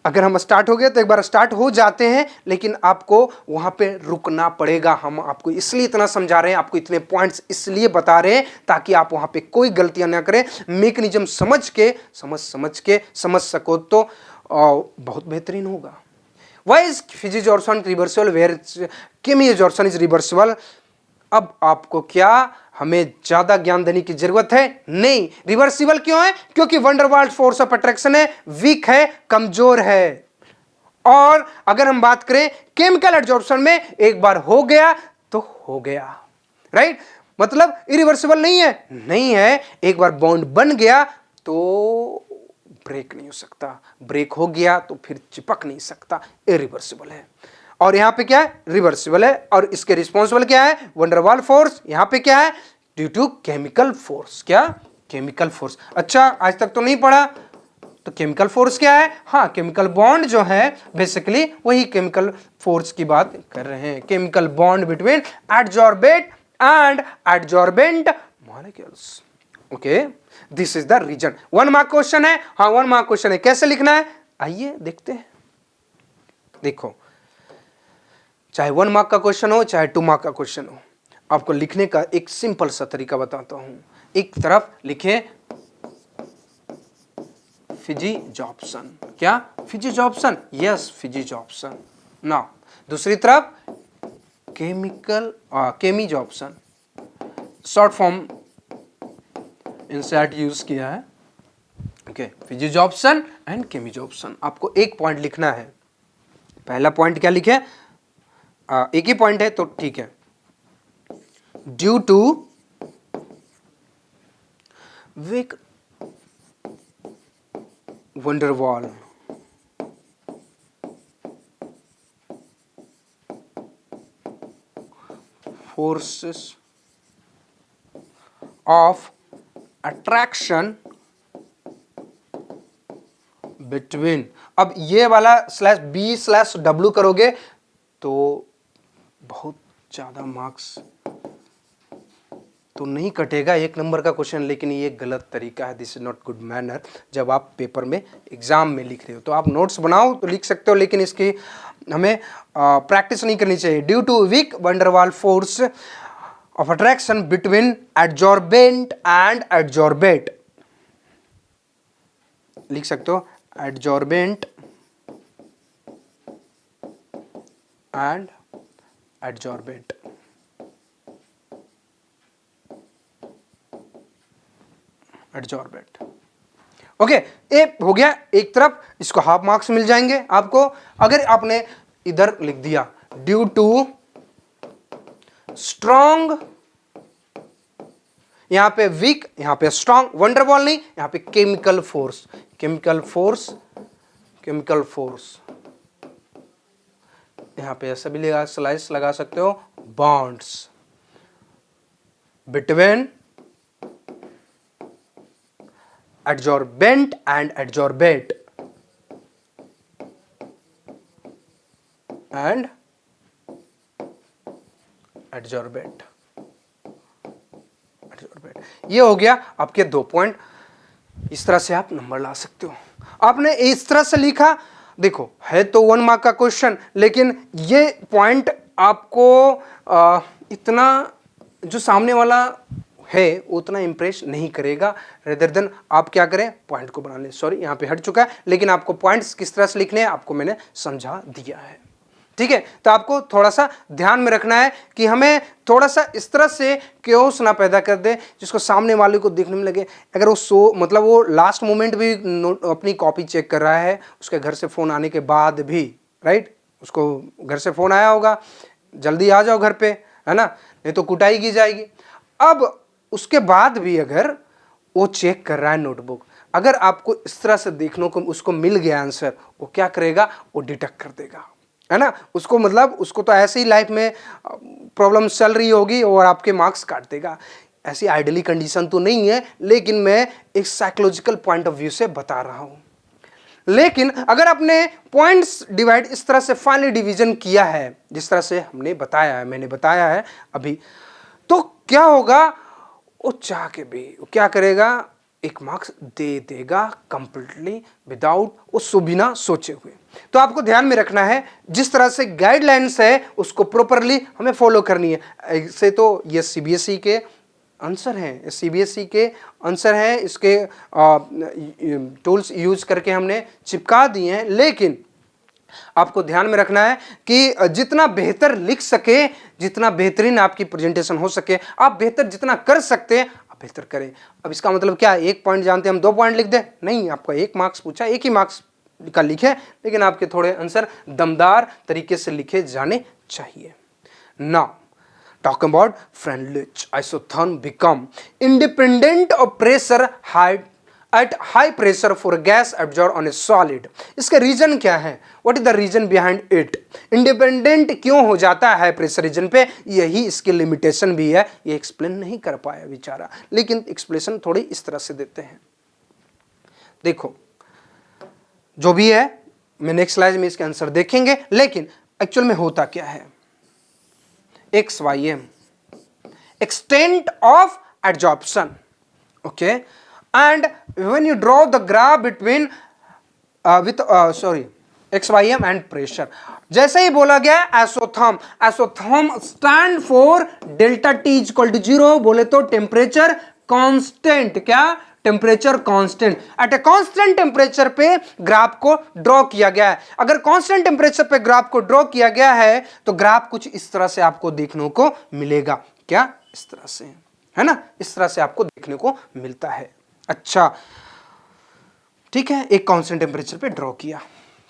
A: अगर हम स्टार्ट हो गए तो एक बार स्टार्ट हो जाते हैं, लेकिन आपको वहां पे रुकना पड़ेगा। हम आपको इसलिए इतना समझा रहे हैं, आपको इतने पॉइंट्स इसलिए बता रहे हैं ताकि आप वहां पे कोई गलतियां ना करें। मैकेनिज्म समझ सको तो बहुत बेहतरीन होगा। Why is physics reversible where chemi is reversible? अब आपको क्या हमें ज्यादा ज्ञान देने की जरूरत है? नहीं। रिवर्सिबल क्यों है? क्योंकि वंडरवॉल फोर्स ऑफ अट्रैक्शन है, वीक है, कमजोर है। और अगर हम बात करें केमिकल एडजॉर्प्शन में, एक बार हो गया तो हो गया, राइट? मतलब इरिवर्सिबल नहीं है, नहीं है। एक बार बॉन्ड बन गया तो ब्रेक नहीं हो सकता, ब्रेक हो गया तो फिर चिपक नहीं सकता, इरिवर्सिबल है। और यहां पे क्या है? रिवर्सिबल है। और इसके रिस्पॉन्सिबल क्या है? Van der Waals force. यहां पे क्या है? Due to chemical force. क्या? Chemical force. अच्छा, आज तक तो नहीं पढ़ा, तो केमिकल फोर्स क्या है? हाँ, केमिकल बॉन्ड जो है बेसिकली वही केमिकल फोर्स की बात कर रहे हैं। Chemical bond between adsorbate and adsorbent molecules. Okay, this is the reason. 1 mark question है। हाँ, 1 मार्क क्वेश्चन है। कैसे लिखना है आइए देखते हैं। देखो, चाहे 1 मार्क का क्वेश्चन हो चाहे 2 मार्क का क्वेश्चन हो, आपको लिखने का एक सिंपल सा तरीका बताता हूं। एक तरफ लिखे फिजिजॉब्सन। क्या? फिजिजॉब्सन। यस, फिजिजॉब्सन। नाउ दूसरी तरफ chemisorption. Short form insert use किया है। Okay, physisorption and chemisorption. आपको एक पॉइंट लिखना है। पहला पॉइंट क्या लिखे? एक ही पॉइंट है तो ठीक है। Due to weak van der Waals forces of attraction between, अब ये वाला /B/W करोगे तो बहुत ज्यादा मार्क्स तो नहीं कटेगा, 1 नंबर का क्वेश्चन, लेकिन ये गलत तरीका है। This is not good manner. जब आप पेपर में एग्जाम में लिख रहे हो तो आप नोट्स बनाओ तो लिख सकते हो, लेकिन इसकी हमें प्रैक्टिस नहीं करनी चाहिए। Due to weak van der Waals force of attraction between adsorbent and adsorbate, लिख सकते हो adsorbent and adsorbent. Adsorbent. Okay, ये हो गया एक तरफ, इसको हाफ मार्क्स मिल जाएंगे आपको। अगर आपने इधर लिख दिया ड्यू टू स्ट्रॉन्ग, यहां पे वीक, यहां पे स्ट्रॉन्ग, वंडरवॉल नहीं, यहां पे chemical force, chemical force, chemical force. यहां पे ऐसा भी लगा, स्लाइस लगा सकते हो, bonds between adsorbent and adsorbate and adsorbent। ये हो गया आपके 2 पॉइंट। इस तरह से आप नंबर ला सकते हो। आपने इस तरह से लिखा, देखो है तो 1 मार्क का क्वेश्चन, लेकिन ये पॉइंट आपको इतना जो सामने वाला है उतना इंप्रेस नहीं करेगा। रेदर देन आप क्या करें, पॉइंट को बना लें। सॉरी यहाँ पे हट चुका है, लेकिन आपको पॉइंट्स किस तरह से लिखने हैं आपको मैंने समझा दिया है। ठीक है, तो आपको थोड़ा सा ध्यान में रखना है कि हमें थोड़ा सा इस तरह से क्योस ना पैदा कर दे जिसको सामने वाले को देखने में लगे अगर वो मतलब वो लास्ट मोमेंट भी अपनी कॉपी चेक कर रहा है, उसके घर से फोन आने के बाद भी, राइट, उसको घर से फोन आया होगा जल्दी आ जाओ घर पे, है ना, नहीं तो कुटाई की जाएगी। अब उसके बाद भी अगर वो चेक कर रहा है नोटबुक, अगर आपको इस तरह से देखने को उसको मिल गया आंसर, वो क्या करेगा, वो डिटेक्ट कर देगा, है ना। उसको मतलब उसको तो ऐसे ही लाइफ में प्रॉब्लम चल रही होगी और आपके मार्क्स काट देगा। ऐसी आइडियली कंडीशन तो नहीं है, लेकिन मैं एक साइकोलॉजिकल पॉइंट ऑफ व्यू से बता रहा हूं। लेकिन अगर आपने पॉइंट्स डिवाइड इस तरह से फाइनली डिवीजन किया है जिस तरह से हमने बताया है, मैंने बताया है अभी, तो क्या होगा, वो चाह के भी वो क्या करेगा, एक मार्क्स दे देगा कंप्लीटली विदाउट वो बिना सोचे हुए। तो आपको ध्यान में रखना है जिस तरह से गाइडलाइंस है उसको प्रॉपरली हमें फॉलो करनी है। ऐसे तो ये सीबीएसई के आंसर हैं, सीबीएसई के आंसर हैं, इसके टूल्स यूज करके हमने चिपका दिए हैं, लेकिन आपको ध्यान में रखना है कि जितना बेहतर लिख सके, जितना बेहतरीन आपकी प्रेजेंटेशन हो सके, आप बेहतर जितना कर सकते हैं आप बेहतर करें। अब इसका मतलब क्या, एक पॉइंट जानते हैं हम 2 पॉइंट लिख दें? नहीं, आपका 1 मार्क्स पूछा, 1 ही मार्क्स का लिखे, लेकिन आपके थोड़े आंसर दमदार तरीके से लिखे जाने चाहिए। Now talking about Freundlich isotherm become independent of pressure at high pressure for gas absorbed on a solid। इसका रीजन क्या है, what is the reason behind it, independent क्यों हो जाता है प्रेशर रीजन पे, यही इसकी लिमिटेशन भी है। ये एक्सप्लेन नहीं कर पाया बेचारा, लेकिन एक्सप्लेनेशन थोड़ी इस तरह से देते हैं। देखो जो भी है, मैं नेक्स्ट स्लाइड में इसके आंसर देखेंगे, लेकिन एक्चुअल में होता क्या है, XYM extent of adsorption, okay, and when you draw the graph between XYM and pressure, जैसे ही बोला गया isotherm, isotherm stand for delta T equal to 0, बोले तो टेम्परेचर कांस्टेंट, क्या, temperature constant. At a constant temperature पे graph को draw किया गया है। अगर कांस्टेंट टेम्परेचर पे ग्राफ को ड्रॉ किया गया है तो ग्राफ कुछ इस तरह से आपको देखने को मिलेगा, क्या, इस तरह से, है ना, इस तरह से आपको देखने को मिलता है। अच्छा ठीक है, एक कांस्टेंट टेम्परेचर पे ड्रॉ किया,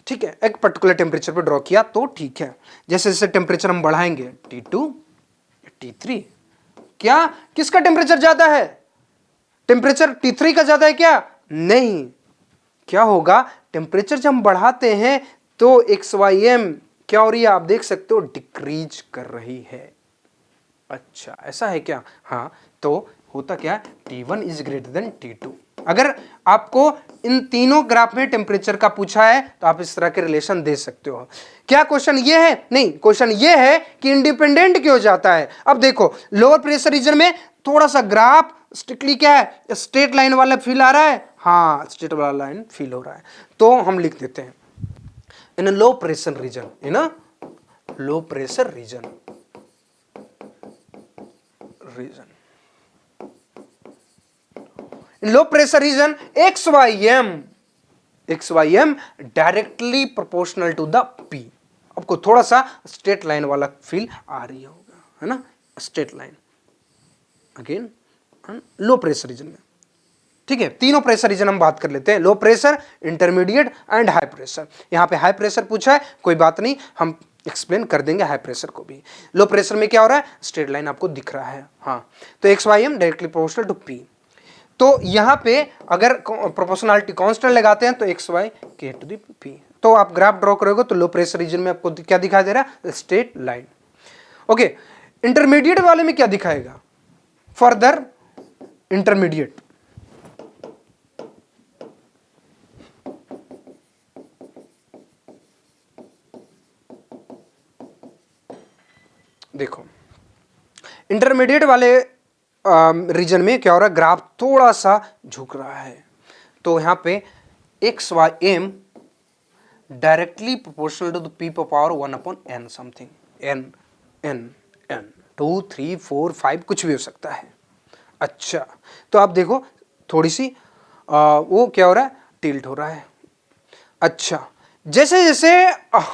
A: ठीक है, एक पर्टिकुलर टेम्परेचर पे ड्रॉ किया तो ठीक है। जैसे जैसे टेम्परेचर हम बढ़ाएंगे T2 T3, क्या, किसका टेम्परेचर ज्यादा है, टेम्परेचर T3 का ज्यादा है क्या, नहीं, क्या होगा, टेम्परेचर जब हम बढ़ाते हैं तो XYM क्या हो रही है, आप देख सकते हो डिक्रीज कर रही है। अच्छा ऐसा है क्या, हाँ, तो होता क्या, T1 is greater than T2। अगर आपको इन तीनों ग्राफ में टेम्परेचर का पूछा है तो आप इस तरह के रिलेशन दे सकते हो। क्या क्वेश्चन ये है, नहीं, क्वेश्चन ये है कि इंडिपेंडेंट क्यों जाता है। अब देखो लोअर प्रेशर रीजन में थोड़ा सा ग्राफ स्ट्रिक्टली क्या है, स्ट्रेट लाइन वाला फील आ रहा है, हाँ स्ट्रेट वाला लाइन फील हो रहा है, तो हम लिख देते हैं in low pressure region, in low pressure region, low pressure region XYM directly proportional to the P। आपको थोड़ा सा स्ट्रेट लाइन वाला फील आ रही होगा, है ना, straight line again low pressure region में। ठीक है, तीनों प्रेशर रीजन हम बात कर लेते हैं, low pressure, intermediate and high pressure. यहां पे हाई प्रेशर पूछा है, कोई बात नहीं, हम एक्सप्लेन कर देंगे हाई प्रेशर को भी। लो प्रेशर में क्या हो रहा है, स्ट्रेट लाइन आपको दिख रहा है, हाँ, तो XYM directly proportional to P। तो यहां पे अगर प्रोपोर्शनलिटी कांस्टेंट लगाते हैं तो XY K to the P, तो आप ग्राफ ड्रॉ करोगे तो लो प्रेशर रीजन में आपको क्या दिखाई दे रहा है, स्ट्रेट लाइन। ओके, इंटरमीडिएट वाले में क्या दिखाएगा, फर्दर इंटरमीडिएट, देखो इंटरमीडिएट वाले रीजन में क्या हो रहा है, ग्राफ थोड़ा सा झुक रहा है, तो यहां पे XYM directly proportional to the P power 1/n something, n 2 3 4 5 कुछ भी हो सकता है। अच्छा, तो आप देखो थोड़ी सी वो क्या हो रहा है, टिल्ट हो रहा है। अच्छा, जैसे जैसे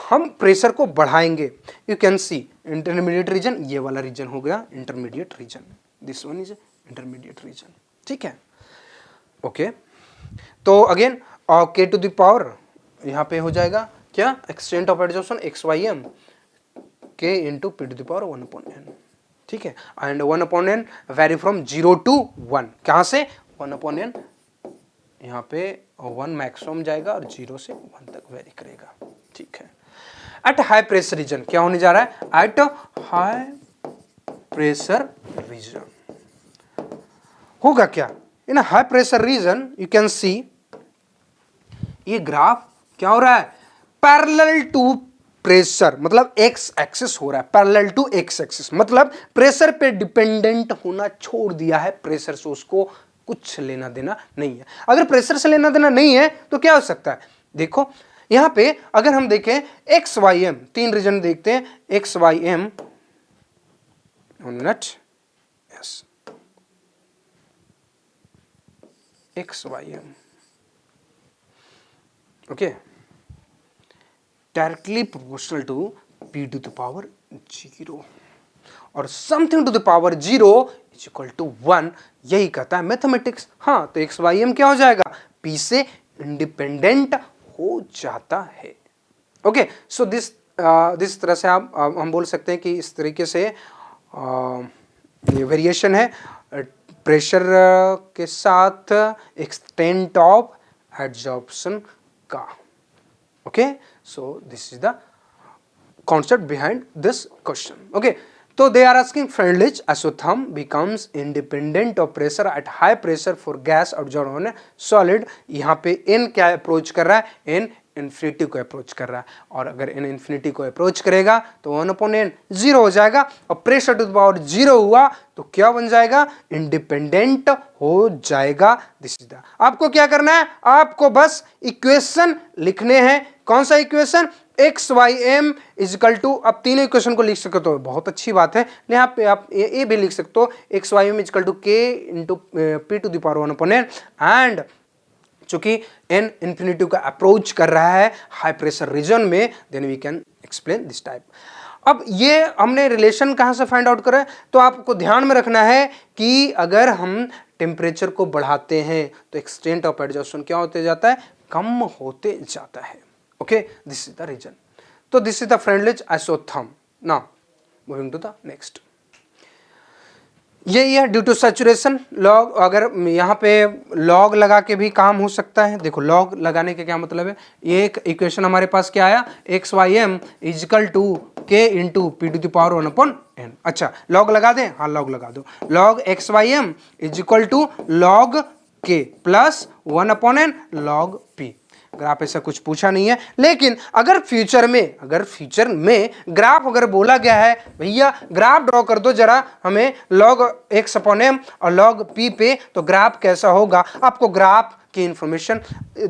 A: हम प्रेशर को बढ़ाएंगे, you can see intermediate region, ये वाला रीजन हो गया intermediate region, this one is intermediate region, ठीक है। ओके, तो अगेन के टू द पावर यहाँ पे हो जाएगा क्या, extent of adsorption x Y m k into p to the power 1/n, ठीक है। And 1/n very from 0 to 1, कहाँ से 1/n, यहाँ पे 1 मैक्सिमम जाएगा और 0 से 1 तक वेरी करेगा, ठीक है। एट हाई प्रेशर रीजन क्या होने जा रहा है, एट हाई प्रेशर रीजन होगा क्या, इन high pressure reason you can सी ये ग्राफ क्या हो रहा है, पैरेलल टू प्रेशर, मतलब एक्स एक्सिस हो रहा है, पैरेलल टू एक्स एक्सिस, मतलब प्रेशर पे डिपेंडेंट होना छोड़ दिया है, प्रेशर से उसको कुछ लेना देना नहीं है। अगर प्रेशर से लेना देना नहीं है तो क्या हो सकता है, देखो यहां पे अगर हम देखें एक्स वाई एम, तीन रीजन देखते हैं, X Y M, minute, yes, X Y M, okay, directly proportional to p to the power 0 और something to the power 0 is equal to 1, यही कहता है मैथमेटिक्स। हाँ, तो एक्स वाई एम क्या हो जाएगा, p से इंडिपेंडेंट हो जाता है। ओके, सो दिस तरह से आप हम बोल सकते हैं कि इस तरीके से ये वेरिएशन है प्रेशर के साथ एक्सटेंट ऑफ एडजॉर्प्शन का। Okay, so this is the concept behind this question. Okay, so they are asking Freundlich isotherm becomes independent of pressure at high pressure for gas absorbed on a solid। यहाँ पे n क्या approach कर रहा है, n infinity को approach कर रहा है, और अगर n इन्फिनिटी को अप्रोच करेगा तो 1/n 0 हो जाएगा, और प्रेशर टू द पावर 0 हुआ तो क्या बन जाएगा, इंडिपेंडेंट हो जाएगा। दिस इज द, आपको क्या करना है, आपको बस इक्वेशन लिखने हैं। कौन सा equation, X Y M is equal to, अब तीनों इक्वेशन को लिख सकते हो, बहुत अच्छी बात है, यहाँ पे आप ये भी लिख सकते हो, x Y M is equal to k into p to the power 1/n, and चूंकि n इंफिनिटी का अप्रोच कर रहा है हाई प्रेशर रीजन में, then we can explain this type. अब ये हमने रिलेशन कहां से फाइंड आउट करें, तो आपको ध्यान में रखना है कि अगर हम टेम्परेचर को बढ़ाते हैं तो एक्सटेंट ऑफ एडजॉर्प्शन क्या होते जाता है, कम होते जाता है। Okay, this is the reason. तो this is the Freundlich isotherm. Now moving to the next, ये ड्यू टू सैचुरेशन लॉग, अगर यहाँ पे लॉग लगा के भी काम हो सकता है। देखो लॉग लगाने के क्या मतलब है, ये एक इक्वेशन हमारे पास क्या आया, x Y M is equal to k into p to the power 1/n। अच्छा, लॉग लगा दें, हाँ लॉग लगा दो, log x Y M is equal to log k plus 1/n log p. अगर आप ऐसा कुछ पूछा नहीं है, लेकिन अगर फ्यूचर में ग्राफ अगर बोला गया है भैया ग्राफ ड्रॉ कर दो जरा हमें लॉग x/m और लॉग p पे, तो ग्राफ कैसा होगा, आपको ग्राफ की इंफॉर्मेशन,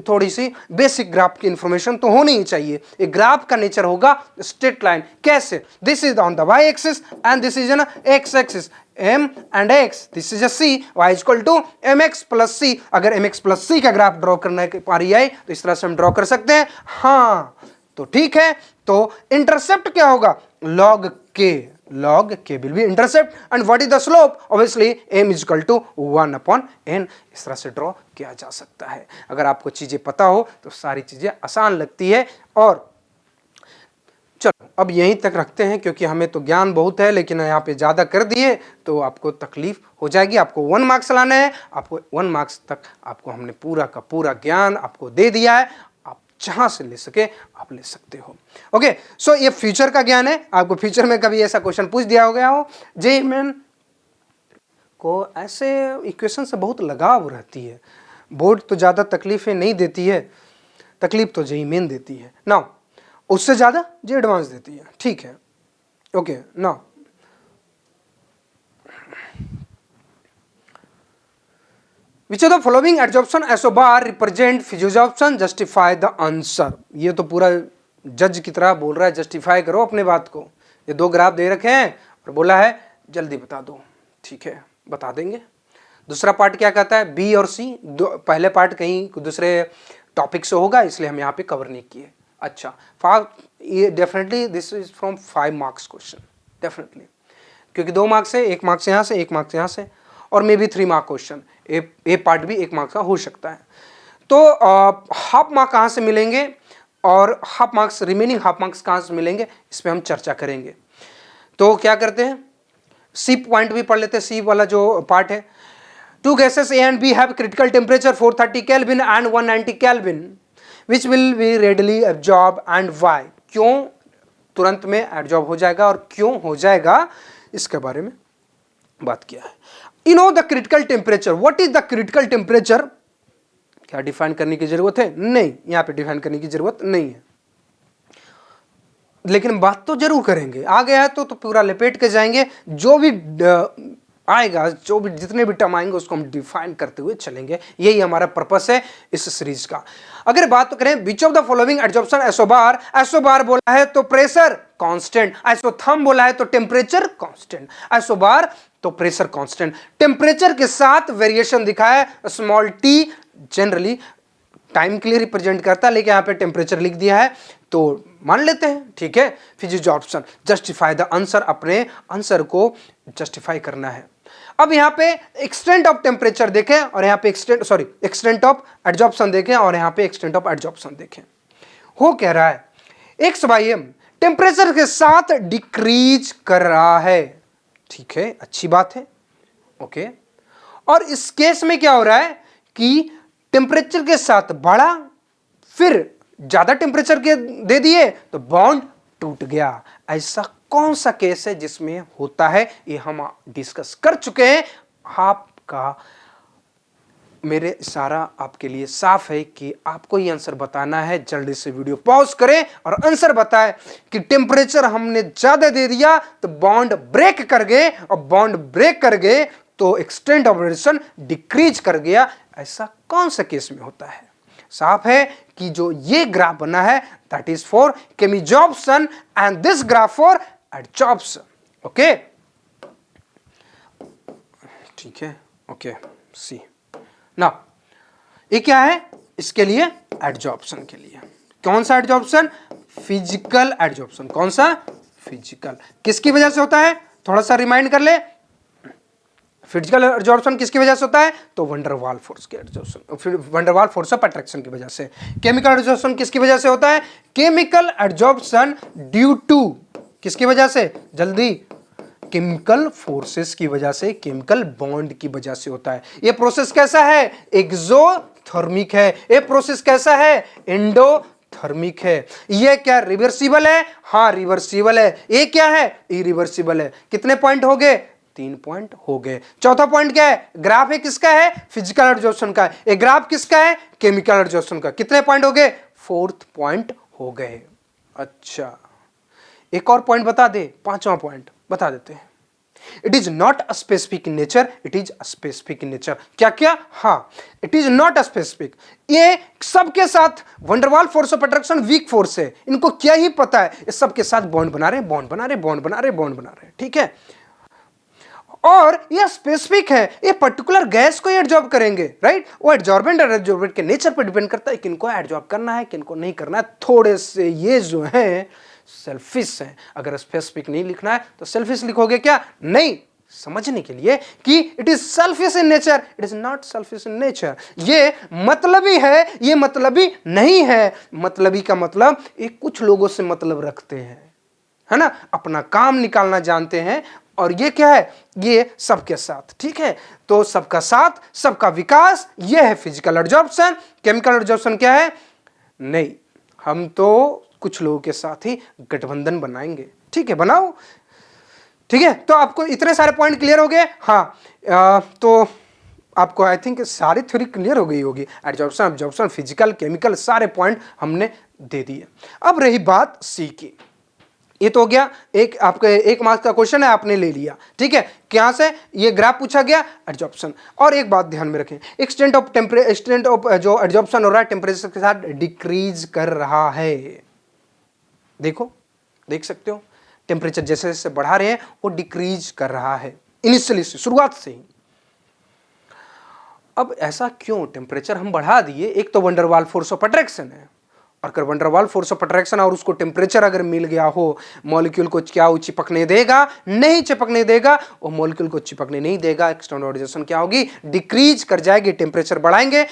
A: थोड़ी सी बेसिक ग्राफ की इंफॉर्मेशन तो होनी ही चाहिए। एक ग्राफ का नेचर होगा स्ट्रेट लाइन, कैसे, this is on the y axis and this is an x axis, m and x, this is a c, y is equal to mx plus c। अगर mx plus c का graph draw करने की पारी आई तो इस तरह से हम ड्रॉ कर सकते हैं। हाँ, तो ठीक है, तो इंटरसेप्ट क्या होगा, log k will be intercept, and what is the slope, obviously m is equal to 1/n। इस तरह से ड्रॉ किया जा सकता है। अगर आपको चीजें पता हो तो सारी चीजें आसान लगती है। और चलो अब यहीं तक रखते हैं, क्योंकि हमें तो ज्ञान बहुत है, लेकिन यहाँ पे ज़्यादा कर दिए तो आपको तकलीफ हो जाएगी। आपको 1 मार्क्स लाना है, आपको 1 मार्क्स तक आपको हमने पूरा का पूरा ज्ञान आपको दे दिया है, आप जहाँ से ले सके आप ले सकते हो। ओके, सो ये फ्यूचर का ज्ञान है। आपको फ्यूचर में कभी ऐसा क्वेश्चन पूछ दिया हो गया हो, जेईई मेन को ऐसे इक्वेशन से बहुत लगाव रहती है, बोर्ड तो ज़्यादा तकलीफें नहीं देती है, तकलीफ तो जेईई मेन देती है ना, उससे ज्यादा जे एडवांस देती है, ठीक है। Okay, now which of the following adsorption isobar represent physisorption, justify the answer. ये तो पूरा जज की तरह बोल रहा है, जस्टिफाई करो अपने बात को। ये 2 ग्राफ दे रखे हैं और बोला है जल्दी बता दो, ठीक है बता देंगे। दूसरा पार्ट क्या कहता है, बी और सी। पहले पार्ट कहीं दूसरे टॉपिक से होगा, इसलिए हम यहाँ पे कवर नहीं किए। अच्छा, ये definitely this is from 5 marks question, definitely, क्योंकि 2 मार्क्स है, 1 मार्क्स यहाँ से, 1 मार्क्स यहाँ से, और may be 3 mark question, A part भी 1 मार्क्स का हो सकता है। तो हाफ मार्क कहाँ से मिलेंगे और half marks, remaining half marks कहाँ से मिलेंगे, इस पर हम चर्चा करेंगे। तो क्या करते हैं, सी पॉइंट भी पढ़ लेते हैं, सी वाला जो पार्ट है। Two gases A and B have critical temperature 430 Kelvin and 190 Kelvin, which will be readily absorb and why? क्यों तुरंत में एब्जॉर्ब हो जाएगा और क्यों हो जाएगा, इसके बारे में बात किया है। You know the critical temperature. What is the critical temperature? क्या डिफाइन करने की जरूरत है? नहीं, यहाँ पे डिफाइन करने की जरूरत नहीं है, लेकिन बात तो जरूर करेंगे। आ गया है तो पूरा लपेट के जाएंगे, जो भी आएगा, जो भी जितने भी टर्म आएंगे उसको हम डिफाइन करते हुए चलेंगे। यही हमारा पर्पस है इस सीरीज का। अगर बात तो करें, which of the following absorption, isobar बोला है तो प्रेशर कांस्टेंट, आइसोथर्म बोला है तो टेम्परेचर कांस्टेंट, आइसोबार तो प्रेशर कांस्टेंट। टेम्परेचर के साथ वेरिएशन दिखा है, स्मॉल टी जनरली टाइम के लिए रिप्रेजेंट करता है, लेकिन यहाँ पे टेम्परेचर लिख दिया है तो मान लेते हैं, ठीक है। Physics option justify the answer, अपने आंसर को जस्टिफाई करना है। अब यहाँ पे एक्सटेंट ऑफ टेम्परेचर देखें और यहाँ पे एक्सटेंट ऑफ एडजॉर्प्शन देखें और यहाँ पे एक्सटेंट ऑफ एडजॉर्प्शन देखें। हो कह रहा है एक्स बाई एम टेम्परेचर के साथ डिक्रीज कर रहा है, ठीक है, अच्छी बात है, ओके। और इस केस में क्या हो रहा है कि टेम्परेचर के साथ बढ़ा, फिर ज्यादा टेम्परेचर के दे दिए तो बॉन्ड टूट गया। ऐसा कौन सा केस है जिसमें होता है, ये हम डिस्कस कर चुके हैं। आपका मेरे इशारा आपके लिए साफ है कि आपको ये आंसर बताना है। जल्दी से वीडियो पॉज करें और आंसर बताएं कि टेम्परेचर हमने ज्यादा दे दिया तो बॉन्ड ब्रेक कर गए, और बॉन्ड ब्रेक कर गए तो एक्सटेंट ऑफ रेडिएशन डिक्रीज कर गया। ऐसा कौन सा केस में होता है? साफ है कि जो ये ग्राफ बना है that is for chemisorption and this graph for adsorption, okay, ठीक है, ओके। सी ना, ये क्या है, इसके लिए एडजॉर्प्शन के लिए। कौन सा एडजॉर्प्शन? Physical adsorption. कौन सा? फिजिकल। किसकी वजह से होता है, थोड़ा सा रिमाइंड कर ले। फिजिकल एडजॉर्प्शन किसकी वजह से होता है? तो वंडरवाल फोर्स के एडजॉर्प्शन, फिर वंडरवाल फोर्स ऑफ अट्रैक्शन की वजह से। केमिकल एडजॉर्प्शन किसकी वजह से होता है? केमिकल एडजॉर्प्शन ड्यू टू, किसकी वजह से? जल्दी, केमिकल फोर्सेस की वजह से, केमिकल बॉन्ड की वजह से होता है। ये प्रोसेस कैसा है? एक्सोथर्मिक है। ये प्रोसेस कैसा है? एंडोथर्मिक है। ये क्या रिवर्सिबल है? हाँ रिवर्सिबल है। ये क्या है? इरिवर्सिबल है। कितने पॉइंट हो गए? 3 पॉइंट हो गए। चौथा पॉइंट क्या है? ग्राफ है किसका है? फिजिकल एडजॉर्प्शन का है। ये ग्राफ किसका है? केमिकल एडजॉर्प्शन का। कितने पॉइंट हो गए? 4th पॉइंट हो गए। अच्छा, एक और पॉइंट बता दे, 5वां पॉइंट बता देते हैं। It is not a specific in nature, it is a specific in nature. क्या क्या? हाँ, it is not a specific. ये सबके साथ van der Waals force of attraction weak force है, इनको क्या ही पता है, ये सबके साथ बॉन्ड बना रहे, बॉन्ड बना रहे, बॉन्ड बना रहे, बॉन्ड बना रहे, ठीक है। और यह स्पेसिफिक है, ये पर्टिकुलर गैस को एडजॉर्ब करेंगे, राइट। वो एडजॉर्बेंट और एडजॉर्बेंट के नेचर पर डिपेंड करता है किनको एडजॉर्ब करना है, किनको नहीं करना है। थोड़े से ये जो है सेल्फिश है। अगर स्पेसिफिक नहीं लिखना है तो सेल्फिश लिखोगे क्या? नहीं, समझने के लिए कि it is selfish in nature, it is not selfish in nature. ये मतलबी है, ये मतलबी नहीं है। मतलबी का मतलब ये कुछ लोगों से मतलब रखते हैं, है ना, अपना काम निकालना जानते हैं। और ये क्या है? ये सबके साथ, ठीक है। तो सबका साथ, सबका विकास, ये है फिजिकल एडजॉर्प्शन। केमिकल एडजॉर्प्शन क्या है? नहीं, हम तो कुछ लोगों के साथ ही गठबंधन बनाएंगे, ठीक है, बनाओ, ठीक है। तो आपको इतने सारे पॉइंट क्लियर हो गए? हाँ, तो आपको आई थिंक सारी थ्योरी क्लियर हो गई होगी। एडजॉर्प्शन, एब्जॉर्प्शन, फिजिकल, केमिकल, सारे पॉइंट हमने दे दिए। अब रही बात सी की। ये तो हो गया, एक आपके 1 मार्क्स का क्वेश्चन है, आपने ले लिया, ठीक है। क्या से ये ग्राफ पूछा गया? एडजॉर्प्शन। और एक बात ध्यान में रखें, एक्सटेंट ऑफ जो एडजॉर्प्शन हो रहा है टेम्परेचर के साथ डिक्रीज कर रहा है। देखो, देख सकते हो, टेम्परेचर जैसे जैसे बढ़ा रहे हैं वो डिक्रीज कर रहा है इनिशियली से, शुरुआत से ही। अब ऐसा क्यों, टेम्परेचर हम बढ़ा दिए, एक तो वंडरवाल फोर्स ऑफ अट्रैक्शन है, और अगर वंडरवाल फोर्स ऑफ अट्रैक्शन और उसको टेम्परेचर अगर मिल गया हो, मॉलिक्यूल को क्या वो चिपकने देगा? नहीं चिपकने देगा, और मॉलिक्यूल को चिपकने नहीं देगा, एक्सटर्नल क्या होगी? डिक्रीज कर जाएगी। टेम्परेचर बढ़ाएंगे,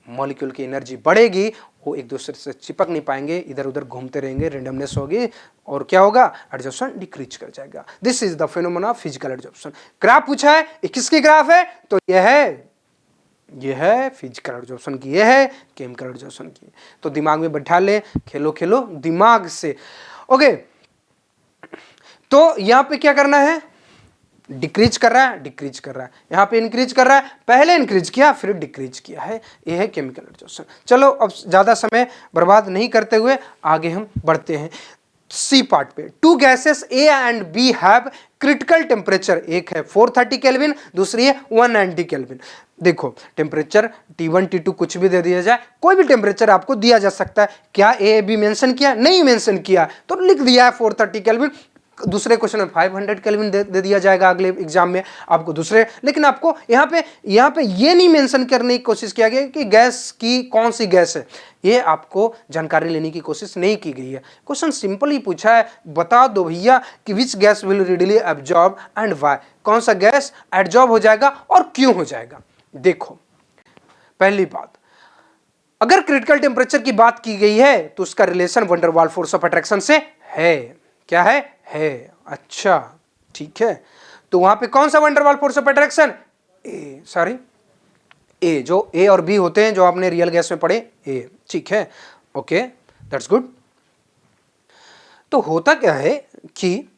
A: मॉलिक्यूल की एनर्जी बढ़ेगी, वो एक दूसरे से चिपक नहीं पाएंगे, इधर उधर घूमते रहेंगे, रेंडमनेस होगी, और क्या होगा? एडजॉर्प्शन डिक्रीज कर जाएगा। This is the phenomena of physical adsorption. Graph पूछा है, ये किसकी ग्राफ है? तो यह है फिजिकल एडजॉर्प्शन की, यह है केमिकल एडजॉर्प्शन की। तो दिमाग में बैठा ले, खेलो खेलो दिमाग से। ओके, तो यहां पे क्या करना है? डिक्रीज कर रहा है, डिक्रीज कर रहा है, यहां पे इंक्रीज कर रहा है, पहले इंक्रीज किया फिर डिक्रीज किया है, यह है केमिकल एडजॉर्प्शन। चलो अब ज्यादा समय बर्बाद नहीं करते हुए आगे हम बढ़ते हैं सी पार्ट पे। Two gases A and B have critical temperature, एक है 430 केल्विन, दूसरी है 190 केल्विन। देखो टेम्परेचर T1 T2 कुछ भी दे दिया जाए, कोई भी टेम्परेचर आपको दिया जा सकता है। क्या ए बी मेंशन किया? नहीं मेंशन किया, तो लिख दिया है 430 केल्विन। दूसरे क्वेश्चन में 500 केल्विन दे दिया जाएगा अगले एग्जाम में आपको दूसरे, लेकिन आपको यहाँ पे ये नहीं मेंशन करने की कोशिश किया गया कि गैस की कौन सी गैस है, ये आपको जानकारी लेने की कोशिश नहीं की गई है। क्वेश्चन सिंपल ही पूछा है, बता दो भैया कि which gas will readily absorb and why, कौन सा गैस एब्जॉर्ब हो जाएगा और क्यों हो जाएगा। देखो पहली बात, अगर क्रिटिकल टेम्परेचर की बात की गई है तो उसका relation van der Waals force of attraction से है। क्या है? अच्छा ठीक है, तो वहां पे कौन सा वंडरवाल फोर्स ऑफ अट्रैक्शन? ए, जो ए और बी होते हैं जो आपने रियल गैस में पढ़े, ए, ठीक है, ओके दैट्स गुड। तो होता क्या है कि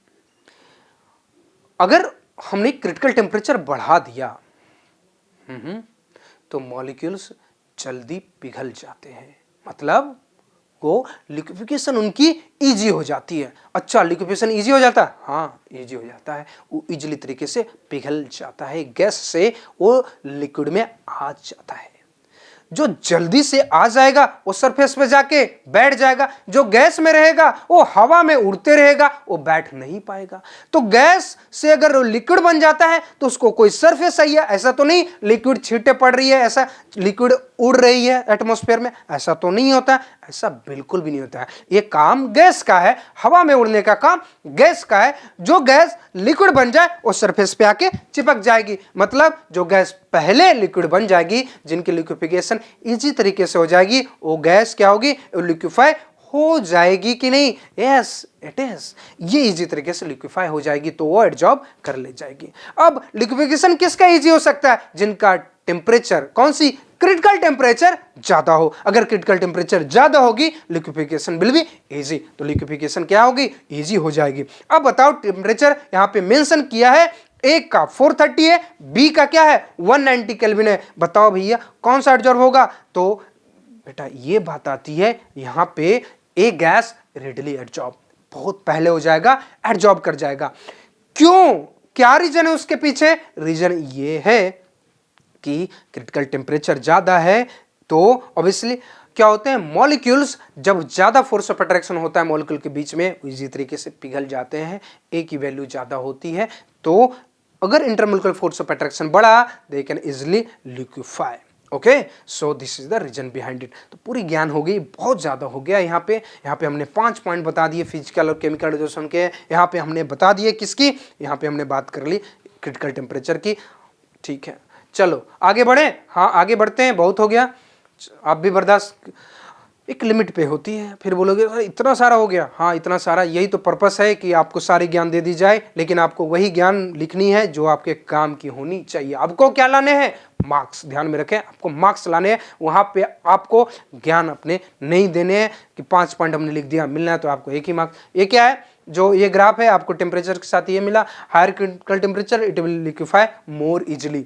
A: अगर हमने क्रिटिकल टेम्परेचर बढ़ा दिया तो मॉलिक्यूल्स जल्दी पिघल जाते हैं, मतलब को लिक्विफिकेशन उनकी इजी हो जाती है। अच्छा, लिक्विफिकेशन इजी हो जाता है? हाँ इजी हो जाता है, वो इजीली तरीके से पिघल जाता है, गैस से वो लिक्विड में आ जाता है। जो जल्दी से आ जाएगा वो सरफेस पे जाके बैठ जाएगा, जो गैस में रहेगा वो हवा में उड़ते रहेगा, वो बैठ नहीं पाएगा। तो गैस से अगर लिक्विड बन जाता है तो उसको कोई सरफेस चाहिए, ऐसा तो नहीं लिक्विड छींटे पड़ रही है, ऐसा लिक्विड उड़ रही है एटमॉस्फेयर में, ऐसा तो नहीं होता, ऐसा बिल्कुल भी नहीं होता है। ये काम गैस का है, हवा में उड़ने का काम गैस का है। जो गैस लिक्विड बन जाए वो सरफेस पे आके चिपक जाएगी, मतलब जो गैस पहले लिक्विड बन जाएगी, जिनकी लिक्विफिकेशन इजी तरीके से हो जाएगी, वो गैस क्या होगी? लिक्विफाई हो जाएगी कि नहीं? यस इट इज, ये इजी तरीके से लिक्विफाई हो जाएगी, तो वो एब्जॉर्ब कर ले जाएगी। अब लिक्विफिकेशन किसका इजी हो सकता है? जिनका टेम्परेचर कौन सी? क्रिटिकल टेम्परेचर ज्यादा हो। अगर क्रिटिकल टेम्परेचर ज्यादा होगी लिक्विफिकेशन विल बी इजी, तो लिक्विफिकेशन क्या होगी? इजी हो जाएगी। अब बताओ टेम्परेचर यहां पे मेंशन किया है, एक का 430 है, बी का क्या है? 190 केल्विन है। बताओ भैया कौन सा एब्जॉर्ब होगा? तो बेटा ये बात आती है यहां पे ए गैस रेडिली एब्जॉर्ब, बहुत पहले हो जाएगा, एब्जॉर्ब कर जाएगा। क्यों? क्या रीजन है उसके पीछे? रीजन ये है कि क्रिटिकल टेम्परेचर ज्यादा है तो ऑब्वियसली क्या होते हैं, मॉलिक्यूल्स जब ज्यादा फोर्स ऑफ अट्रैक्शन होता है मॉलिक्यूल के बीच में, इसी तरीके से पिघल जाते हैं। ए की वैल्यू ज्यादा होती है, तो अगर इंटरमोलिकुलर फोर्स ऑफ अट्रैक्शन बढ़ा दे can easily liquefy. Okay, so this is the reason behind it. तो पूरी ज्ञान हो गई, बहुत ज्यादा हो गया। यहाँ पे हमने 5 पॉइंट बता दिए फिजिकल और केमिकल एडजॉर्प्शन के। यहाँ पे हमने बता दिए किसकी? यहाँ पे हमने बात कर ली क्रिटिकल टेम्परेचर की। ठीक है, चलो आगे बढ़े। हाँ आगे बढ़ते हैं, बहुत हो गया। आप भी बर्दाश्त एक लिमिट पे होती है, फिर बोलोगे इतना सारा हो गया। हाँ इतना सारा, यही तो पर्पस है कि आपको सारी ज्ञान दे दी जाए, लेकिन आपको वही ज्ञान लिखनी है जो आपके काम की होनी चाहिए। आपको क्या लाने हैं? मार्क्स। ध्यान में रखें, आपको मार्क्स लाने हैं, वहां पे आपको ज्ञान अपने नहीं देने हैं कि 5 पॉइंट हमने लिख दिया, मिलना है तो आपको एक ही मार्क्स। ये क्या है? जो ये ग्राफ है आपको टेम्परेचर के साथ ये मिला, higher critical temperature it will liquefy more easily.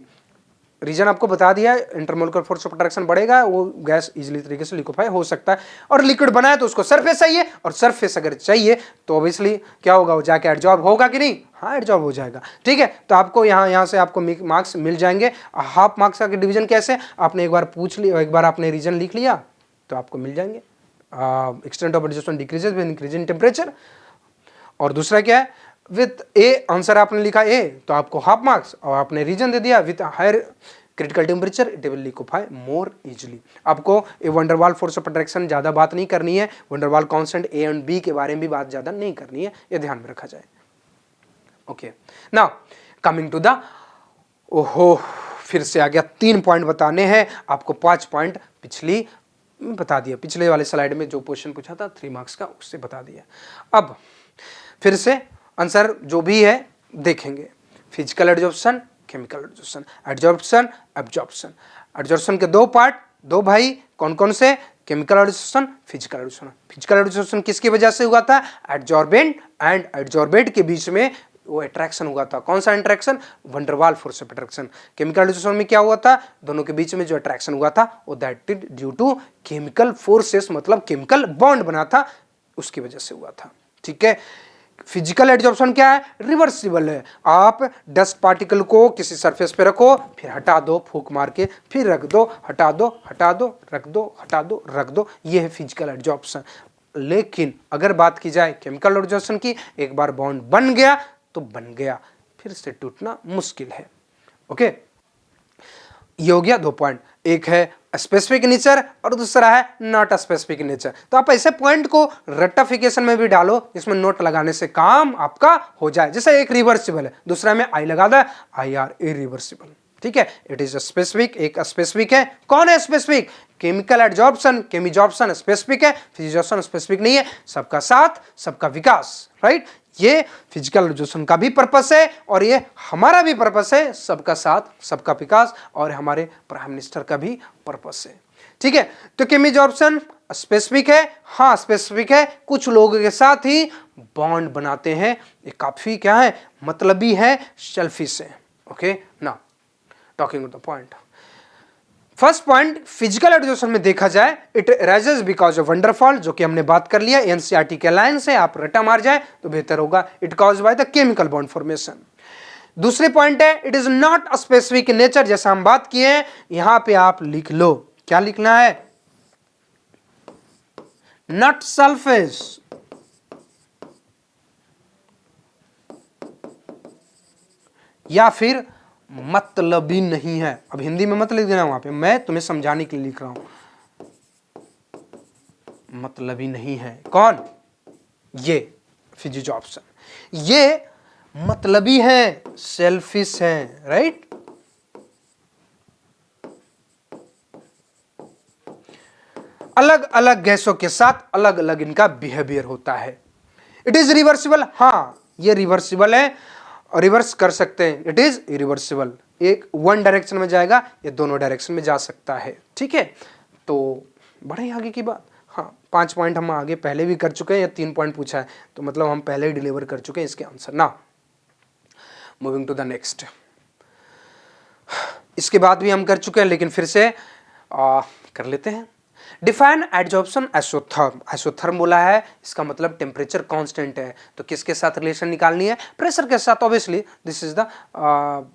A: Reason आपको बता दिया है, इंटरमोलिकुलर फोर्स ऑफ अट्रैक्शन बढ़ेगा, वो गैस इजीली तरीके से लिक्विफाई हो सकता है। और लिक्विड बनाए तो उसको सरफेस चाहिए, और सरफेस अगर चाहिए तो ऑब्वियसली क्या होगा? वो जाके एब्जॉर्ब होगा कि नहीं? हाँ एब्जॉर्ब हो जाएगा। ठीक है, तो आपको यहाँ से आपको मार्क्स मिल जाएंगे। हाफ मार्क्स का डिवीजन कैसे? आपने एक बार पूछ लिया, एक बार आपने रीजन लिख लिया तो आपको मिल जाएंगे। Extent of adjustment decreases with increase in temperature. और दूसरा क्या है? विथ ए, आंसर आपने लिखा ए तो आपको हाफ मार्क्स, और आपने रीजन दे दिया with higher critical temperature it will liquefy more easily. आपको ये वंडरवाल फोर्स ऑफ अट्रैक्शन ज़्यादा बात नहीं करनी है, van der Waals constant A and B के बारे में भी बात ज़्यादा नहीं करनी है, ये ध्यान में रखा जाए। Okay, now coming to the, ओहो फिर से आ गया, 3 पॉइंट बताने हैं आपको, 5 पॉइंट पिछली बता दिया, पिछले वाले स्लाइड में जो क्वेश्चन पूछा था 3 मार्क्स का उससे बता दिया। अब फिर से आंसर जो भी है देखेंगे। Physical adsorption, chemical adsorption, adsorption absorption. Adsorption के 2 पार्ट, 2 भाई, कौन कौन से? Chemical adsorption, physical adsorption. Physical adsorption किसकी वजह से हुआ था? एड्जॉर्बेंट एंड एड्जॉर्बेट के बीच में वो अट्रैक्शन हुआ था। कौन सा attraction? Van der Waals force of attraction. Chemical adsorption में क्या हुआ था? दोनों के बीच में जो अट्रैक्शन हुआ था वो that is due to chemical forces, मतलब केमिकल बॉन्ड बना था, उसकी वजह से हुआ था। ठीक है। फिजिकल एड्जॉर्प्शन क्या है? रिवर्सिबल है। आप डस्ट पार्टिकल को किसी सरफेस पे रखो, फिर हटा दो फूंक मार के, फिर रख दो, हटा दो, हटा दो, रख दो, हटा दो, रख दो, ये है फिजिकल एड्जॉर्प्शन। लेकिन अगर बात की जाए केमिकल एड्जॉर्प्शन की, एक बार बॉन्ड बन गया तो बन गया, फिर से टूटना मुश्किल है। ओके, ये हो गया 2 पॉइंट, एक है स्पेसिफिक नेचर और दूसरा है नॉट स्पेसिफिक नेचर। तो आप ऐसे पॉइंट को रेक्टिफिकेशन में भी डालो जिसमें नोट लगाने से काम आपका हो जाए। जैसे एक रिवर्सिबल है, दूसरा में आई लगा दे, आई आर इरिवर्सिबल। ठीक है, इट इज स्पेसिफिक, एक स्पेसिफिक है। कौन है specific? Chemical adsorption, chemisorption specific है, फिजिजॉर्प्शन स्पेसिफिक नहीं है। सबका साथ सबका विकास, राइट। ये फिजिकल एड्जॉर्प्शन का भी पर्पस है और ये हमारा भी पर्पस है, सबका साथ सबका विकास, और हमारे प्राइम मिनिस्टर का भी पर्पस है। ठीक है, तो केमिजॉर्प्शन स्पेसिफिक है, हाँ स्पेसिफिक है, कुछ लोगों के साथ ही बॉन्ड बनाते हैं, ये काफी क्या है, मतलबी है, सेल्फिश है। ओके, ना talking the point. First point, physical adsorption में देखा जाए इट राइजेस बिकॉज ऑफ वंडरफॉल, जो कि हमने बात कर लिया, एनसीईआरटी के लाइन से आप रटा मार जाए तो बेहतर होगा। It cause by the chemical bond formation. दूसरे पॉइंट है it is not a specific nature, जैसा हम बात किए हैं, यहां पे आप लिख लो, क्या लिखना है? नॉट सल्फेज, या फिर मतलबी नहीं है। अब हिंदी में मत लिख देना वहां पे, मैं तुम्हें समझाने के लिए लिख रहा हूं। मतलबी नहीं है कौन? ये फिजिजॉर्प्शन, ये मतलबी है, सेल्फिश है, राइट। अलग अलग गैसों के साथ अलग अलग इनका बिहेवियर होता है। इट इज रिवर्सिबल, हाँ ये रिवर्सिबल है, रिवर्स कर सकते हैं, इट इज इरिवर्सिबल। एक 1 डायरेक्शन में जाएगा, ये दोनों डायरेक्शन में जा सकता है। ठीक है, तो बढ़े आगे की बात। हाँ, 5 पॉइंट हम आगे पहले भी कर चुके हैं, या 3 पॉइंट पूछा है, तो मतलब हम पहले ही डिलीवर कर चुके हैं इसके आंसर ना। मूविंग टू द नेक्स्ट, इसके बाद भी हम कर चुके हैं, लेकिन फिर से कर लेते हैं। Define adsorption isotherm. आइसोथर्म बोला है, इसका मतलब टेम्परेचर कांस्टेंट है, तो किसके साथ रिलेशन निकालनी है? प्रेशर के साथ, obviously this is the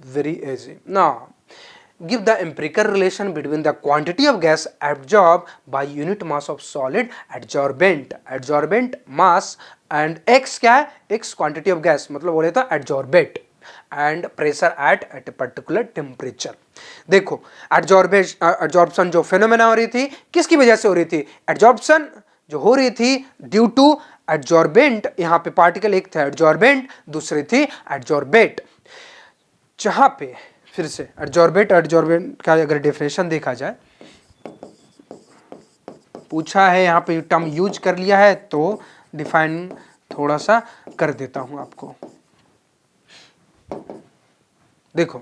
A: very easy ना। Give the empirical relation between the quantity of gas absorb by unit mass of solid adsorbent, adsorbent mass, and x क्या है? एक्स क्वांटिटी ऑफ गैस, मतलब बोले तो adsorbate, and pressure at a particular temperature. देखो, adsorption जो phenomena हो रही थी, किसकी वजह से हो रही थी? एड्जॉर्प्शन जो हो रही थी ड्यू टू एड्जॉर्बेंट, यहां पे पार्टिकल एक था एड्जॉर्बेंट, दूसरी थी एड्जॉर्बेट। जहां पे फिर से एड्जॉर्बेट का अगर डेफिनेशन देखा जाए, पूछा है यहां पे टर्म यूज कर लिया है, तो डिफाइन थोड़ा सा कर देता हूं आपको। देखो,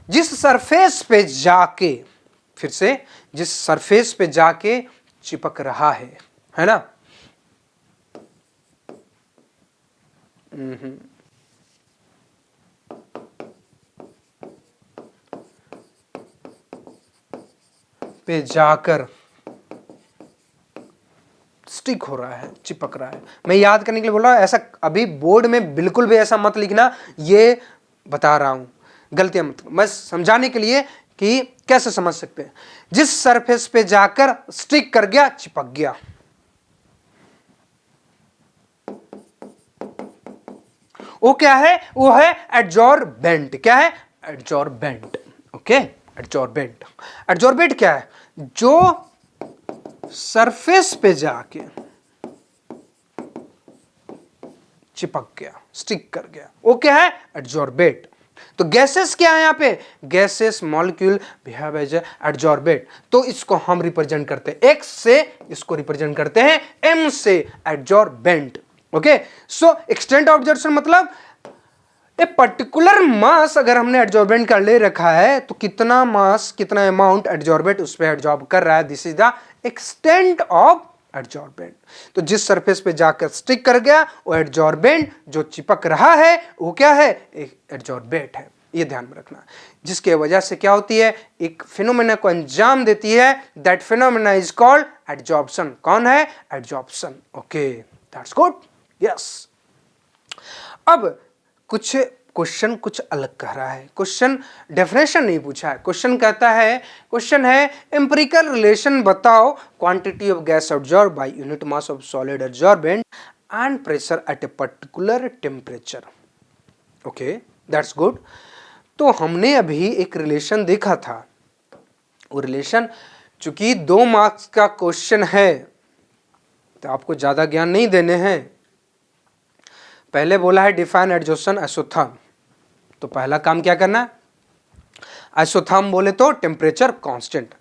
A: जिस सरफेस पे जाके, फिर से जिस सरफेस पे जाके चिपक रहा है ना, पे जाकर स्टिक हो रहा है, चिपक रहा है। मैं याद करने के लिए बोल रहा हूं, ऐसा अभी बोर्ड में बिल्कुल भी ऐसा मत लिखना, ये बता रहा हूं, गलतियां मत, मैं समझाने के लिए कि कैसे समझ सकते हैं। जिस सरफेस पे जाकर स्टिक कर गया, चिपक गया, वो क्या है? वो है एड्जॉर्बेंट। क्या है? एड्जॉर्बेंट। Okay, adsorbent. एडजॉर्बेंट क्या है? जो सरफेस पे जाके चिपक गया, स्टिक कर गया, वो क्या है? एडजॉर्बेट। तो गैसेस क्या है? यहां पे gases molecule behave as adsorbate. तो इसको हम रिप्रेजेंट करते हैं एक्स से, इसको रिप्रेजेंट करते हैं एम से, adsorbent. Okay, so extent of adsorption मतलब ए पर्टिकुलर मास अगर हमने एडजॉर्बेंट का ले रखा है तो कितना मास, कितना अमाउंट एडजॉर्बेंट उस पर एडजॉर्ब कर रहा है, this is the extent of adsorbent. तो जिस सरफेस पे जाकर स्टिक कर गया वो एडजॉर्बेंट, जो चिपक रहा है वो क्या है? एक एडजॉर्बेंट है। ये ध्यान में रखना, जिसके वजह से क्या होती है? एक फिनोमेना को अंजाम देती है, that phenomena is called adsorption. कौन है? Adsorption. Okay, that's good, yes. अब कुछ क्वेश्चन कुछ अलग कह रहा है। क्वेश्चन डेफिनेशन नहीं पूछा है, क्वेश्चन कहता है, क्वेश्चन है एम्पिरिकल रिलेशन बताओ quantity of gas absorb by unit mass of solid absorbent and pressure at a particular temperature. Okay, that's good. तो हमने अभी एक रिलेशन देखा था, वो रिलेशन चूंकि 2 मार्क्स का क्वेश्चन है तो आपको ज्यादा ज्ञान नहीं देने हैं। पहले बोला है डिफाइन एडजॉर्प्शन आइसोथर्म, तो पहला काम क्या करना है? आइसोथर्म बोले तो टेम्परेचर कांस्टेंट।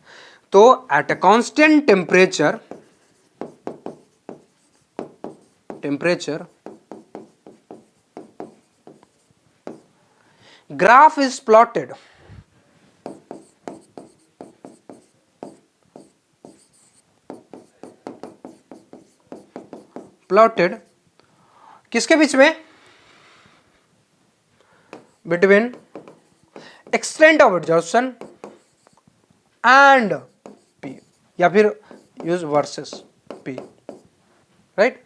A: तो at a constant temperature, graph is plotted, किसके बीच में? Between extent of adsorption and P, या फिर यूज वर्सेस पी, राइट।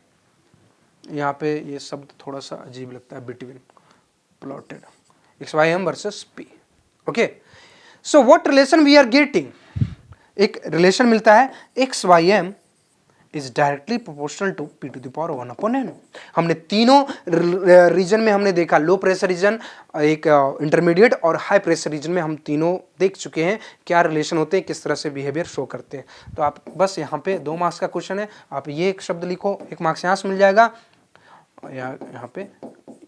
A: यहां पे ये शब्द थोड़ा सा अजीब लगता है, between, plotted, X Y M versus P. Okay, so what relation we are getting? एक रिलेशन मिलता है, x Y M is directly proportional to P to the power 1/n। हमने तीनों रीजन में हमने देखा, लो प्रेशर रीजन, एक intermediate और हाई प्रेशर रीजन में हम तीनों देख चुके हैं क्या रिलेशन होते हैं, किस तरह से बिहेवियर शो करते हैं। तो आप बस यहाँ पे 2 मार्क्स का क्वेश्चन है, आप ये एक शब्द लिखो, 1 मार्क्स यहाँ से मिल जाएगा, यहाँ पे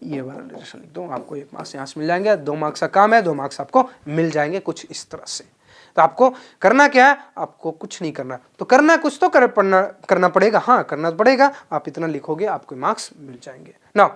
A: ये वाला रिलेशन लिख दो, आपको 1 मार्क्स यहाँ से मिल जाएंगे। 2 मार्क्स का काम है, 2 मार्क्स आपको मिल जाएंगे कुछ इस तरह से। तो आपको करना क्या है? आपको कुछ नहीं करना, तो करना कुछ तो करना पड़ेगा, हाँ करना पड़ेगा। आप इतना लिखोगे आपको मार्क्स मिल जाएंगे। Now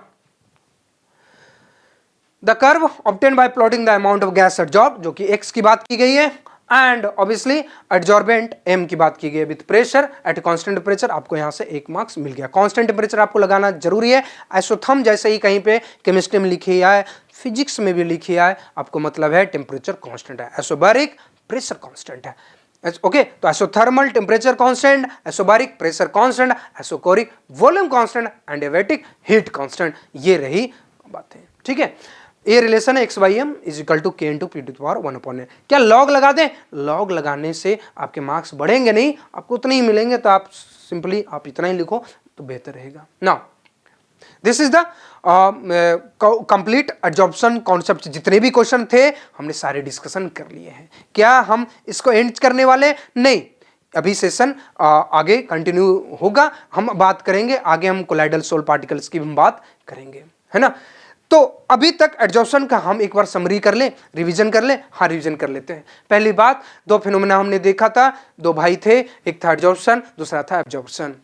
A: the curve obtain bye plotting the amount of gas adsorb, जो कि x की बात की गई है, एंड ऑब्वियसली एडजॉर्बेंट m की बात की गई है with pressure at constant temperature. आपको यहां से 1 मार्क्स मिल गया। कांस्टेंट टेम्परेचर आपको लगाना जरूरी है। आइसोथर्म जैसे ही कहीं पे केमिस्ट्री में लिखी है, फिजिक्स में भी लिखी है, आपको मतलब है टेम्परेचर कांस्टेंट है, आइसोबारिक प्रेशर कांस्टेंट है। ओके, तो isothermal temperature constant, isobaric pressure constant, isochoric volume constant, adiabatic heat constant, ये रही बातें। ठीक है, ये रिलेशन है x Y M is equal to k into p to power 1/n। क्या लॉग लगा दें? लॉग लगाने से आपके मार्क्स बढ़ेंगे नहीं, आपको उतने ही मिलेंगे। तो आप सिंपली आप इतना ही लिखो तो बेहतर रहेगा। Now this is the complete adsorption concept. जितने भी क्वेश्चन थे हमने सारे डिस्कशन कर लिए हैं। क्या हम इसको एंड करने वाले? नहीं, अभी सेशन आगे कंटिन्यू होगा, हम बात करेंगे आगे, हम कोलाइडल सोल पार्टिकल्स की हम बात करेंगे, है ना। तो अभी तक एडजॉर्प्शन का हम एक बार समरी कर ले, रिवीजन कर ले। हाँ, रिवीजन कर लेते हैं। पहली बात, 2 फिनोमेना हमने देखा था, 2 भाई थे, एक था एडजॉर्प्शन, दूसरा था एब्जॉर्प्शन।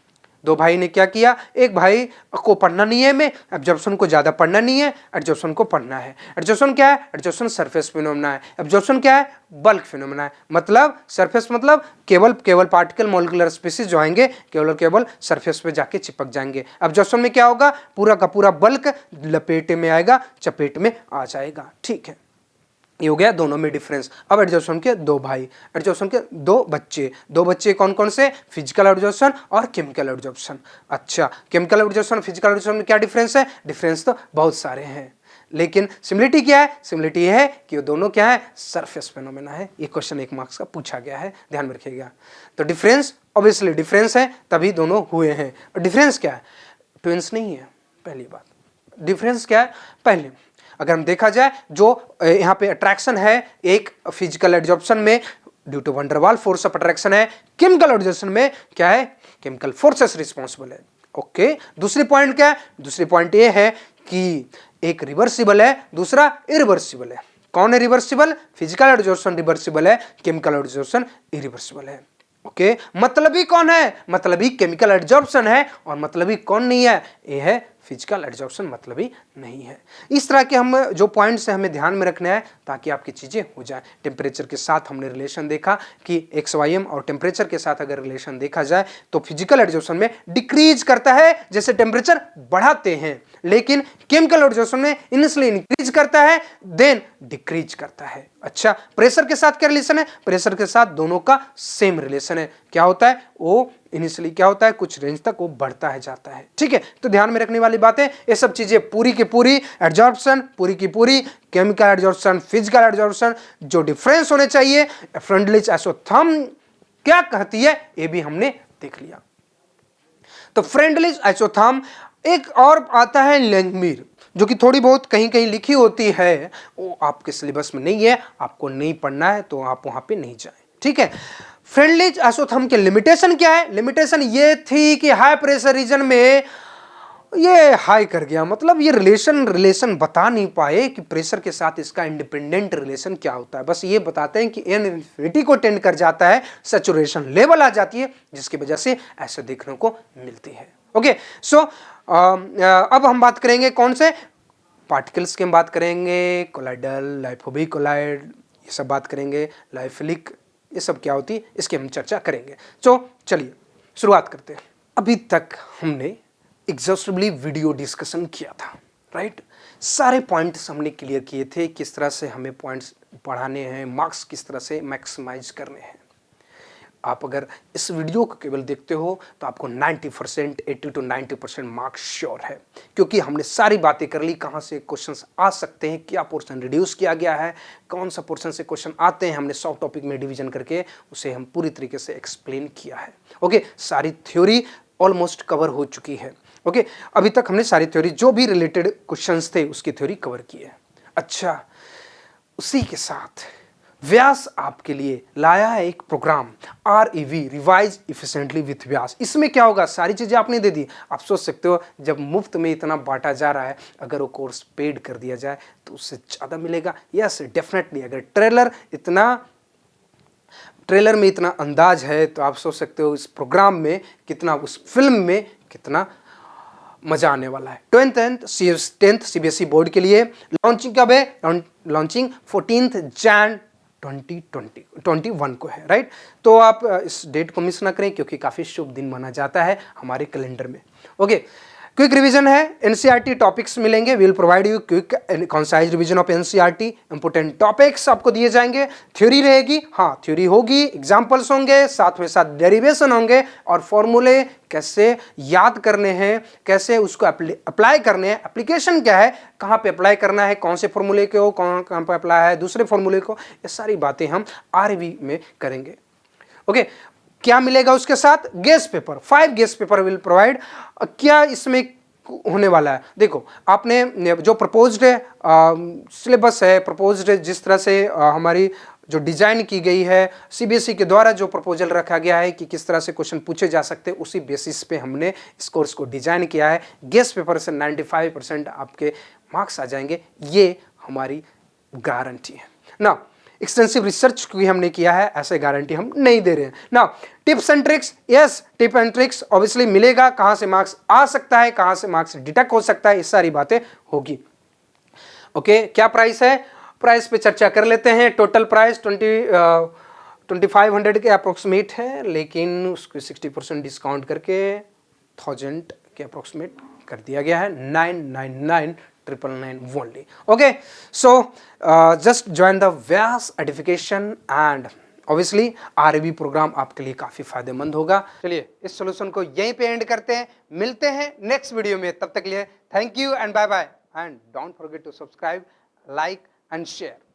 A: 2 भाई ने क्या किया? एक भाई को पढ़ना नहीं है, में एब्जॉर्प्शन को ज्यादा पढ़ना नहीं है, एडजॉर्प्शन को पढ़ना है। एडजॉर्प्शन क्या है? एडजॉर्प्शन सरफेस फिनोमेना है। एब्जॉर्प्शन क्या है? बल्क फिनोमेना है। मतलब सरफेस मतलब केवल पार्टिकल मॉलिक्यूलर स्पीसीज जो आएंगे केवल सरफेस पे जाके चिपक जाएंगे। एब्जॉर्प्शन में क्या होगा? पूरा का पूरा बल्क लपेट में आएगा, चपेट में आ जाएगा। ठीक है, ये हो गया दोनों में डिफरेंस। अब एडजॉर्प्शन के 2 भाई, एडजॉर्प्शन के 2 बच्चे। 2 बच्चे कौन कौन से? फिजिकल एडजॉर्प्शन और केमिकल एडजॉर्प्शन। अच्छा, केमिकल एडजॉर्प्शन फिजिकल एडजॉर्प्शन में क्या डिफरेंस है? डिफरेंस तो बहुत सारे हैं, लेकिन सिमिलरिटी क्या है? सिमिलरिटी ये है कि वो दोनों क्या है? सरफेस फेनोमेना है। ये क्वेश्चन 1 मार्क्स का पूछा गया है, ध्यान में रखिएगा। तो डिफरेंस, ऑब्वियसली डिफरेंस है तभी दोनों हुए हैं। और डिफरेंस क्या है? ट्विंस नहीं है, पहली बात। डिफरेंस क्या है? पहले अगर हम देखा जाए जो यहाँ पे अट्रैक्शन है एक फिजिकल एड्जॉर्प्शन में due to van der Waals force of attraction है, केमिकल एड्जॉर्प्शन में क्या है, केमिकल फोर्सेस रिस्पॉन्सिबल है। ओके, दूसरी पॉइंट क्या है, दूसरी पॉइंट ये है कि एक रिवर्सिबल है, दूसरा इरिवर्सिबल है। कौन है रिवर्सिबल? फिजिकल एड्जॉर्प्शन रिवर्सिबल है, केमिकल एड्जॉर्प्शन इरिवर्सिबल है। ओके, मतलबी कौन है? मतलबी केमिकल एड्जॉर्प्शन है, और मतलबी कौन नहीं है? ये है फिजिकल एड्जॉर्प्शन मतलबी नहीं है। इस तरह के हम जो पॉइंट्स हैं हमें ध्यान में रखना है ताकि आपकी चीजें हो जाए। टेम्परेचर के साथ हमने रिलेशन देखा कि XYM और टेम्परेचर के साथ अगर रिलेशन देखा जाए तो फिजिकल एड्जॉर्प्शन में डिक्रीज करता है जैसे टेम्परेचर बढ़ाते हैं, लेकिन केमिकल एड्जॉर्प्शन में इनिशियली इंक्रीज करता है देन डिक्रीज करता है। अच्छा, प्रेशर के साथ क्या रिलेशन है? प्रेशर के साथ दोनों का सेम रिलेशन है। क्या होता है? वो इनिशियली क्या होता है, कुछ रेंज तक वो बढ़ता है जाता है। ठीक है, तो ध्यान में रखने वाली बातें ये सब चीजें पूरी की पूरी एड्जॉर्प्शन, पूरी की पूरी केमिकल एड्जॉर्प्शन, फिजिकल एड्जॉर्प्शन, जो डिफरेंस होने चाहिए, फ्रेंडलिच आइसोथर्म क्या कहती है ये भी हमने देख लिया। तो फ्रेंडलिच आइसोथर्म, एक और आता है लैंगमीर, जो कि थोड़ी बहुत कहीं कहीं लिखी होती है, वो आपके सिलेबस में नहीं है, आपको नहीं पढ़ना है तो आप वहां पे नहीं जाएं। ठीक है, फ्रेंडलिच आइसोथर्म के लिमिटेशन क्या है? लिमिटेशन ये थी कि हाई प्रेशर रीजन में ये हाई कर गया, मतलब ये रिलेशन बता नहीं पाए कि प्रेशर के साथ इसका इंडिपेंडेंट रिलेशन क्या होता है। बस ये बताते हैं कि एन इन्फिनिटी को टेंड कर जाता है, सैचुरेशन लेवल आ जाती है, जिसकी वजह से ऐसे देखने को मिलती है। ओके, सो अब हम बात करेंगे कौन से पार्टिकल्स की हम बात करेंगे, कोलाइडल, लाइफोबिक कोलाइड, ये सब बात करेंगे, लाइफिलिक, ये सब क्या होती है इसकी हम चर्चा करेंगे। तो चलिए शुरुआत करते हैं। अभी तक हमने एग्जॉस्टिवली वीडियो डिस्कशन किया था, राइट? सारे पॉइंट्स हमने क्लियर किए थे, किस तरह से हमें पॉइंट्स पढ़ाने हैं, मार्क्स किस तरह से मैक्सिमाइज करने हैं। आप अगर इस वीडियो को केवल देखते हो तो आपको 90%, 80 to 90% मार्क्स श्योर है, क्योंकि हमने सारी बातें कर ली, कहाँ से क्वेश्चंस आ सकते हैं, क्या पोर्शन रिड्यूस किया गया है, कौन सा पोर्शन से क्वेश्चन आते हैं, हमने 100 टॉपिक में डिवीजन करके उसे हम पूरी तरीके से एक्सप्लेन किया है। ओके, सारी थ्योरी ऑलमोस्ट कवर हो चुकी है। ओके, अभी तक हमने सारी थ्योरी जो भी रिलेटेड क्वेश्चंस थे उसकी थ्योरी कवर की है। अच्छा, उसी के साथ व्यास आपके लिए लाया है एक programme REV, revise efficiently with Vyas. इसमें क्या होगा, सारी चीजें आपने दे दी। आप सोच सकते हो जब मुफ्त में इतना बांटा जा रहा है, अगर वो कोर्स पेड कर दिया जाए तो उससे ज्यादा मिलेगा। Yes, definitely. अगर ट्रेलर में इतना अंदाज है तो आप सोच सकते हो इस प्रोग्राम में कितना, उस फिल्म में कितना मजा आने वाला है। 10th CBSE बोर्ड के लिए लॉन्चिंग कब है? लॉन्चिंग 14 Jan 2021 को है, राइट? तो आप इस डेट को मिस ना करें, क्योंकि काफी शुभ दिन माना जाता है हमारे कैलेंडर में। ओके, क्विक रिवीजन है, NCERT टॉपिक्स मिलेंगे, will provide you quick concise revision of NCERT। Important topics आपको दिए जाएंगे, थ्योरी रहेगी, हाँ थ्योरी होगी, एग्जांपल्स होंगे, साथ में साथ डेरिवेशन होंगे, और फॉर्मूले कैसे याद करने हैं, कैसे उसको अप्लाई करने हैं, एप्लीकेशन क्या है, कहाँ पे अप्लाई करना है, कौन से फॉर्मूले को कहाँ पे अप्लाई है, दूसरे फॉर्मूले को, ये सारी बातें हम REV में करेंगे। ओके, क्या मिलेगा उसके साथ? Guest paper, 5 guest paper will provide. क्या इसमें होने वाला है? देखो, आपने जो प्रपोज्ड सिलेबस है, प्रपोज्ड जिस तरह से हमारी जो डिजाइन की गई है, CBSE के द्वारा जो प्रपोजल रखा गया है कि किस तरह से क्वेश्चन पूछे जा सकते हैं, उसी बेसिस पे हमने इस कोर्स को डिजाइन किया है। गेस्ट पेपर से 95% आपके मार्क्स आ जाएंगे, ये हमारी गारंटी है ना। एक्सटेंसिव रिसर्च भी हमने किया है, ऐसे गारंटी हम नहीं दे रहे हैं ना। Tips and tricks, yes, tip and tricks obviously मिलेगा, कहां से मार्क्स आ सकता है, कहां से मार्क्स डिडक्ट हो सकता है, ये सारी बातें होगी। ओके, क्या प्राइस है? प्राइस पे चर्चा कर लेते हैं। टोटल प्राइस 2500 के अप्रोक्सीमेट है, लेकिन उसको 60% डिस्काउंट करके 1000 के अप्रोक्सीमेट कर दिया गया है, 999,999 only. Okay, so just join the Vyas edification and obviously REV program आपके लिए काफी फायदेमंद होगा। चलिए इस सॉल्यूशन को यहीं पे एंड करते हैं, मिलते हैं नेक्स्ट वीडियो में। तब तक के लिए thank you and bye bye, and don't forget to subscribe, like and share.